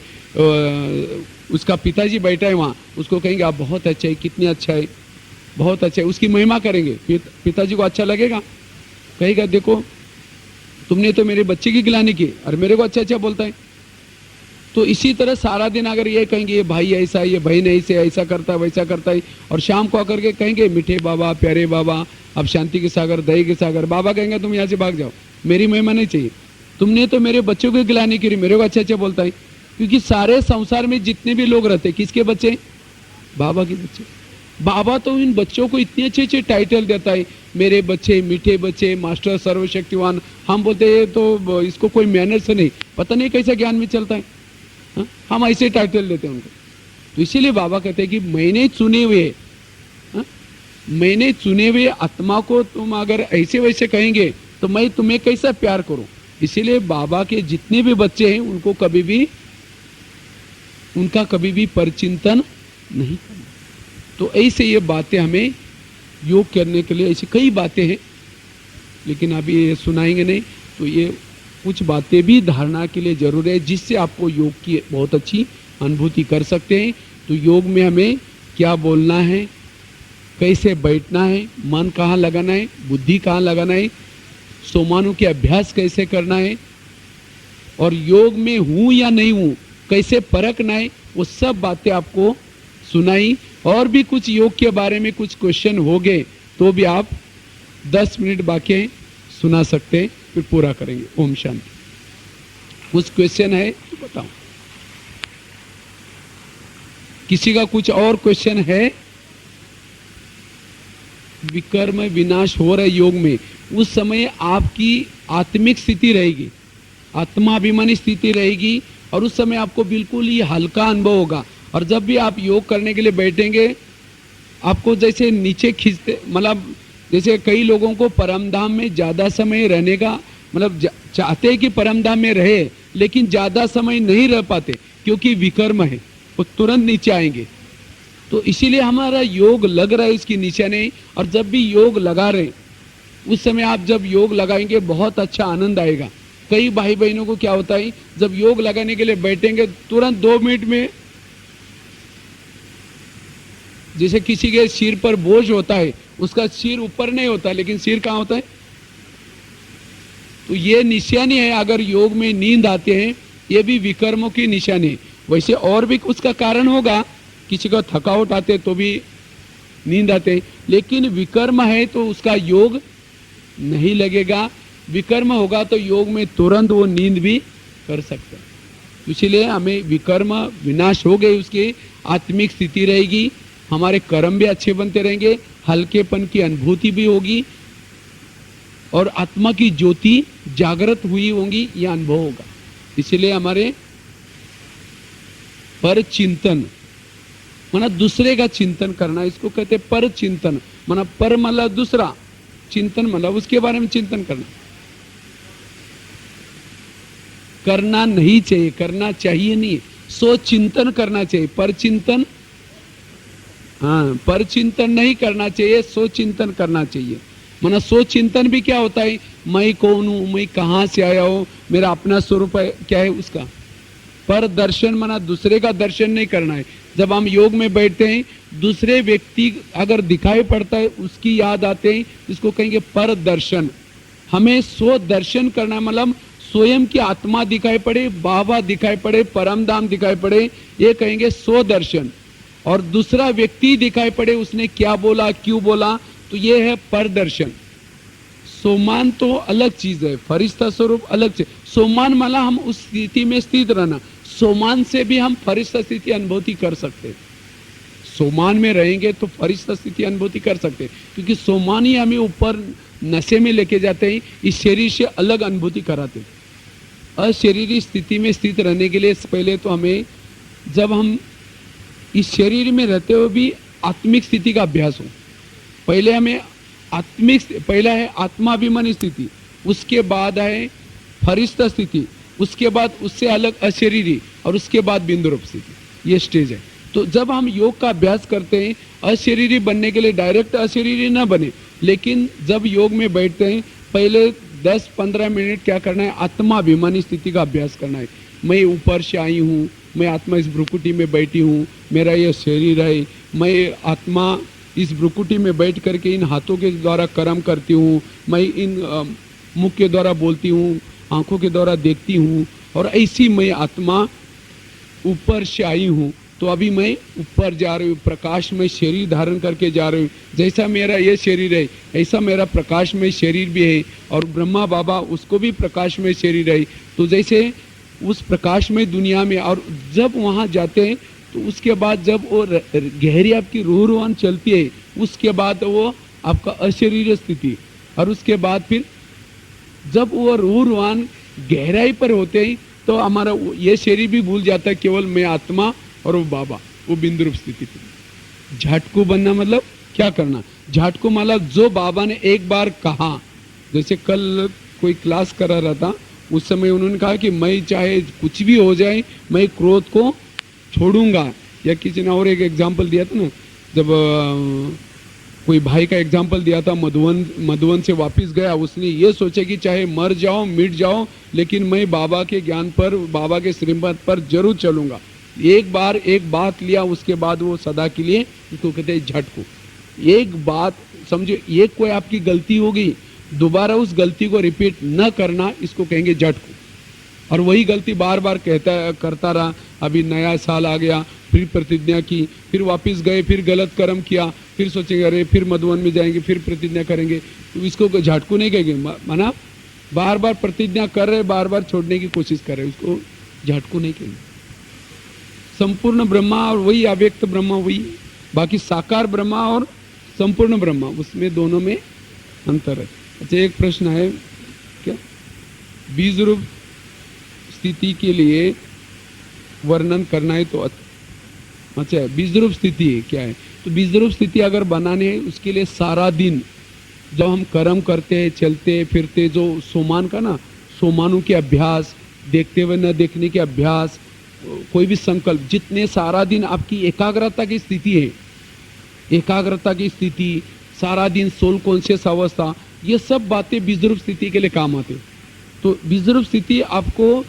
उसका पिताजी बैठा है वहाँ, उसको कहेंगे आप बहुत अच्छा है, कितनी अच्छा है, बहुत अच्छा है, उसकी महिमा करेंगे, पिताजी को अच्छा लगेगा, कहेगा देखो तुमने तो मेरे बच्चे की गिलानी की और मेरे को अच्छा अच्छा बोलता है। तो इसी तरह सारा दिन अगर ये कहेंगे ये भाई ऐसा है, ये बहन ऐसे ऐसा करता है वैसा करता है, और शाम को आकर के कहेंगे मीठे बाबा, प्यारे बाबा, अब शांति के सागर, दही के सागर, बाबा कहेंगे तुम यहाँ से भाग जाओ, मेरी महिमा नहीं चाहिए, तुमने तो मेरे बच्चों को गिलानी की, मेरे को अच्छा अच्छा बोलता है। क्योंकि सारे संसार में जितने भी लोग रहते, किसके बच्चे? बाबा के बच्चे। बाबा तो इन बच्चों को इतने अच्छे अच्छे टाइटल देता है, मेरे बच्चे, मीठे बच्चे, मास्टर, सर्वशक्तिवान। हम बोलते हैं तो इसको कोई मैनर से नहीं, पता नहीं कैसा ज्ञान में चलता है, हम ऐसे टाइटल देते हैं उनको। तो इसीलिए बाबा कहते हैं कि मैंने चुने हुए आत्मा को तुम अगर ऐसे वैसे कहेंगे तो मैं तुम्हें कैसा प्यार करूं। इसीलिए बाबा के जितने भी बच्चे हैं उनको कभी भी परचिंतन नहीं करना। तो ऐसे ये बातें हमें योग करने के लिए, ऐसी कई बातें हैं, लेकिन अभी ये सुनाएंगे नहीं। तो ये कुछ बातें भी धारणा के लिए जरूर है, जिससे आपको योग की बहुत अच्छी अनुभूति कर सकते हैं। तो योग में हमें क्या बोलना है, कैसे बैठना है, मन कहाँ लगाना है, बुद्धि कहाँ लगाना है, सोमानों के अभ्यास कैसे करना है, और योग में हूँ या नहीं हूँ कैसे परखना है, वो सब बातें आपको सुनाई। और भी कुछ योग के बारे में कुछ क्वेश्चन हो गए तो भी आप 10 मिनट बाकी सुना सकते हैं, फिर पूरा करेंगे। ओम शांति। कुछ क्वेश्चन है तो बताओ, किसी का कुछ और क्वेश्चन है? विकर्म विनाश हो रहा है योग में, उस समय आपकी आत्मिक स्थिति रहेगी, आत्माभिमानी स्थिति रहेगी और उस समय आपको बिल्कुल ही हल्का अनुभव होगा। और जब भी आप योग करने के लिए बैठेंगे आपको जैसे नीचे खींचते, मतलब जैसे कई लोगों को परमधाम में ज़्यादा समय रहने का मतलब चाहते हैं कि परमधाम में रहे, लेकिन ज़्यादा समय नहीं रह पाते क्योंकि विकर्म है, वो तुरंत नीचे आएंगे। तो इसीलिए हमारा योग लग रहा है इसकी निशानी। और जब भी योग लगा रहे उस समय आप जब योग लगाएंगे बहुत अच्छा आनंद आएगा। कई भाई बहनों को क्या होता है, जब योग लगाने के लिए बैठेंगे तुरंत 2 मिनट में, जैसे किसी के सिर पर बोझ होता है, उसका सिर ऊपर नहीं होता लेकिन सिर कहाँ होता है, तो ये निशानी है। अगर योग में नींद आते हैं ये भी विकर्मों की निशानी है। वैसे और भी उसका कारण होगा, किसी को थकावट आते तो भी नींद आते, लेकिन विकर्म है तो उसका योग नहीं लगेगा। विकर्म होगा तो योग में तुरंत वो नींद भी कर सकता है। इसलिए हमें विकर्म विनाश हो गए, उसकी आत्मिक स्थिति रहेगी, हमारे कर्म भी अच्छे बनते रहेंगे, हल्केपन की अनुभूति भी होगी और आत्मा की ज्योति जागृत हुई होंगी, यह अनुभव होगा। इसलिए हमारे पर चिंतन माना दूसरे का चिंतन करना, इसको कहते हैं पर चिंतन। माना पर मतलब दूसरा, चिंतन मतलब उसके बारे में चिंतन करना। करना नहीं चाहिए, करना चाहिए नहीं, सो चिंतन करना चाहिए। पर चिंतन, हाँ, पर चिंतन नहीं करना चाहिए, सो चिंतन करना चाहिए। माना सो चिंतन भी क्या होता है, मैं कौन हूं, मैं कहां से आया हूं, मेरा अपना स्वरूप क्या है उसका। पर दर्शन माना दूसरे का दर्शन नहीं करना है। जब हम योग में बैठते हैं दूसरे व्यक्ति अगर दिखाई पड़ता है उसकी याद आते हैं, इसको कहेंगे पर दर्शन। हमें स्व दर्शन करना मतलब स्वयं की आत्मा दिखाई पड़े, बाबा दिखाई पड़े, परमधाम दिखाई पड़े, ये कहेंगे स्व दर्शन। और दूसरा व्यक्ति दिखाई पड़े, उसने क्या बोला क्यों बोला, तो ये है पर दर्शन। सोमान तो अलग चीज है, फरिश्ता स्वरूप अलग चीज। सोमान माला हम उस स्थिति में स्थित रहना, सोमान से भी हम फरिश्ता स्थिति अनुभूति कर सकते। सोमान में रहेंगे तो फरिश्ता स्थिति अनुभूति कर सकते, क्योंकि सोमान ही हमें ऊपर नशे में लेके जाते हैं, इस शरीर से अलग अनुभूति कराते। अशरीरी स्थिति में स्थित रहने के लिए पहले तो हमें, जब हम इस शरीर में रहते हुए भी आत्मिक स्थिति का अभ्यास हो, पहले हमें आत्मिक, पहला है आत्माभिमानी स्थिति, उसके बाद है फरिश्ता स्थिति, उसके बाद उससे अलग अशरीरी, और उसके बाद बिंदु रूप स्थिति। ये स्टेज है। तो जब हम योग का अभ्यास करते हैं, अशरीरी बनने के लिए डायरेक्ट अशरीरी ना बने, लेकिन जब योग में बैठते हैं पहले 10-15 मिनट क्या करना है, आत्माभिमानी स्थिति का अभ्यास करना है। मैं ऊपर से आई हूँ, मैं आत्मा इस भ्रुकुटी में बैठी हूँ, मेरा यह शरीर है, मैं आत्मा इस भ्रुकुटी में बैठ करके इन हाथों के द्वारा कर्म करती हूँ, मैं इन मुख के द्वारा बोलती हूँ, आंखों के द्वारा देखती हूँ, और ऐसी मैं आत्मा ऊपर से आई हूँ। तो अभी मैं ऊपर जा रही हूँ, प्रकाश में शरीर धारण करके जा रही हूँ। जैसा मेरा ये शरीर है ऐसा मेरा प्रकाश में शरीर भी है, और ब्रह्मा बाबा उसको भी प्रकाश में शरीर है। तो जैसे उस प्रकाश में दुनिया में, और जब वहाँ जाते हैं तो उसके बाद जब वो गहरी आपकी रूह रोहान चलती है, उसके बाद वो आपका अशरीर स्थिति, और उसके बाद फिर जब वो रूह रोहान गहराई पर होते हैं तो हमारा ये शरीर भी भूल जाता है, केवल मैं आत्मा और वो बाबा, वो बिंदु रूप स्थिति पर। झाटकू बनना मतलब क्या करना, झाटकू मतलब जो बाबा ने एक बार कहा, जैसे कल कोई क्लास करा रहा था, उस समय उन्होंने कहा कि मैं चाहे कुछ भी हो जाए मैं क्रोध को छोड़ूंगा। या किसी ने और एक एग्जाम्पल दिया था ना, जब कोई भाई का एग्जाम्पल दिया था, मधुवन से वापस गया, उसने ये सोचा कि चाहे मर जाओ मिट जाओ लेकिन मैं बाबा के ज्ञान पर, बाबा के श्रीमत पर जरूर चलूंगा। एक बार एक बात लिया, उसके बाद वो सदा के लिए, इसको कहते हैं झटको। एक बात समझो, एक कोई आपकी गलती होगी, दोबारा उस गलती को रिपीट न करना, इसको कहेंगे झटको। और वही गलती बार बार करता रहा। अभी नया साल आ गया, फिर प्रतिज्ञा की, फिर वापस गए, फिर गलत कर्म किया, फिर सोचेंगे अरे फिर मधुवन में जाएंगे, फिर प्रतिज्ञा करेंगे, तो इसको झटको नहीं कहेंगे। माना बार बार प्रतिज्ञा कर रहे, बार बार छोड़ने की कोशिश कर रहे, उसको झटको नहीं कहेंगे। संपूर्ण ब्रह्मा और वही अव्यक्त ब्रह्मा वही, बाकी साकार ब्रह्मा और संपूर्ण ब्रह्मा, उसमें दोनों में अंतर है। अच्छा, एक प्रश्न है क्या, बीज रूप स्थिति के लिए वर्णन करना है तो अच्छा है। बीजरूप स्थिति है क्या है? तो बीजरूप स्थिति अगर बनाने है उसके लिए सारा दिन जब हम कर्म करते चलते फिरते, जो सोमान का ना, सोमानों के अभ्यास, देखते हुए न देखने के अभ्यास, कोई भी संकल्प, जितने सारा दिन आपकी एकाग्रता की स्थिति है, एकाग्रता की स्थिति, सारा दिन सोल कॉन्शियस अवस्था, ये सब बातें बीजरूप स्थिति के लिए काम आते। तो बीजरूप स्थिति आपको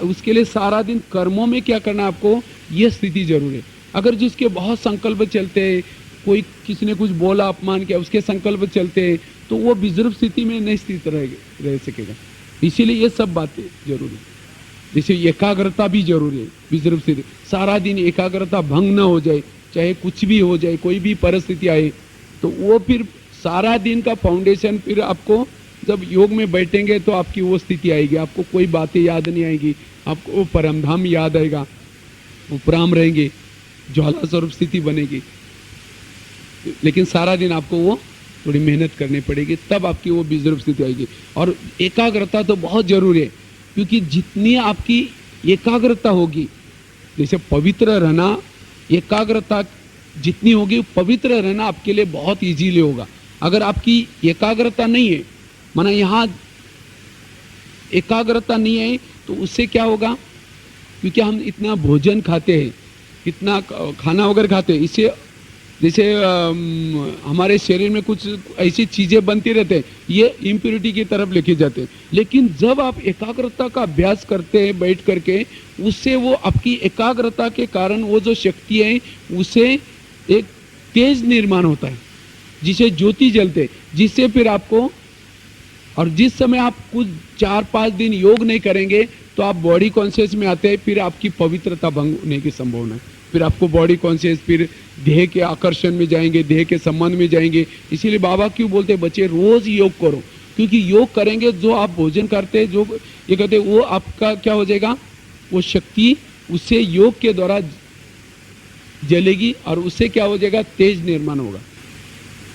उसके लिए सारा दिन कर्मों में क्या करना है आपको, ये स्थिति जरूर है। अगर जिसके बहुत संकल्प चलते हैं, कोई किसी ने कुछ बोला, अपमान किया, उसके संकल्प चलते हैं, तो वो बीजरूप स्थिति में नहीं स्थित रह सकेगा। इसीलिए ये सब बातें जरूरी है। जैसे एकाग्रता भी जरूरी है बीजरूप स्थिति। सारा दिन एकाग्रता भंग न हो जाए, चाहे कुछ भी हो जाए, कोई भी परिस्थिति आए, तो वो फिर सारा दिन का फाउंडेशन, फिर आपको जब योग में बैठेंगे तो आपकी वो स्थिति आएगी, आपको कोई बातें याद नहीं आएगी, आपको वो परमधाम याद आएगा, उपराम रहेंगे, ज्वाला स्वरूप स्थिति बनेगी। लेकिन सारा दिन आपको वो थोड़ी मेहनत करनी पड़ेगी, तब आपकी वो बीजरूप स्थिति आएगी। और एकाग्रता तो बहुत जरूरी है, क्योंकि जितनी आपकी एकाग्रता होगी, जैसे पवित्र रहना, एकाग्रता जितनी होगी, पवित्र रहना आपके लिए बहुत इजीली होगा। अगर आपकी एकाग्रता नहीं है, माना यहाँ एकाग्रता नहीं है, तो उससे क्या होगा, क्योंकि हम इतना भोजन खाते हैं, इतना खाना वगैरह खाते हैं, इससे जैसे हमारे शरीर में कुछ ऐसी चीजें बनती रहते हैं, ये इम्प्योरिटी की तरफ लेके जाते हैं। लेकिन जब आप एकाग्रता का अभ्यास करते हैं बैठ करके, उससे वो आपकी एकाग्रता के कारण वो जो शक्ति है, उसे एक तेज निर्माण होता है, जिसे ज्योति जलते, जिससे फिर आपको, और जिस समय आप कुछ 4-5 दिन योग नहीं करेंगे तो आप बॉडी कॉन्शियस में आते हैं, फिर आपकी पवित्रता भंग होने की संभावना है। फिर आपको बॉडी कॉन्शियस, फिर देह के आकर्षण में जाएंगे, देह के संबंध में जाएंगे। इसीलिए बाबा क्यों बोलते हैं बच्चे रोज योग करो, क्योंकि योग करेंगे, जो आप भोजन करते हैं, जो ये कहते हैं, वो आपका क्या हो जाएगा, वो शक्ति उससे योग के द्वारा जलेगी, और उससे क्या हो जाएगा, तेज निर्माण होगा।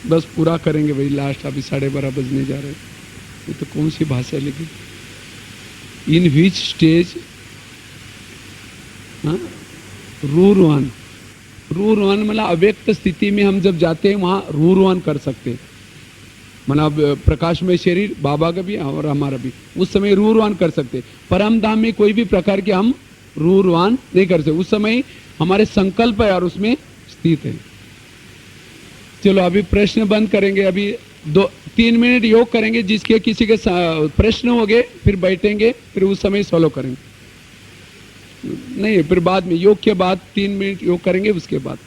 बस पूरा करेंगे भाई, लास्ट अभी 12:30 बजने जा रहे हैं। ये तो कौन सी भाषा है, लेकिन इन विच स्टेज रूरवान, रूरवान मतलब अव्यक्त स्थिति में हम जब जाते हैं वहाँ रूरवान कर सकते हैं। मतलब प्रकाश में शरीर बाबा का भी और हमारा भी, उस समय रूरवान कर सकते हैं। परम धाम में कोई भी प्रकार के हम रूरवान नहीं कर सकते, उस समय हमारे संकल्प है और उसमें स्थित है। चलो अभी प्रश्न बंद करेंगे, अभी 2-3 मिनट योग करेंगे, जिसके किसी के प्रश्न हो गए फिर बैठेंगे, फिर उस समय सॉल्व करेंगे। नहीं, फिर बाद में योग के बाद 3 मिनट योग करेंगे, उसके बाद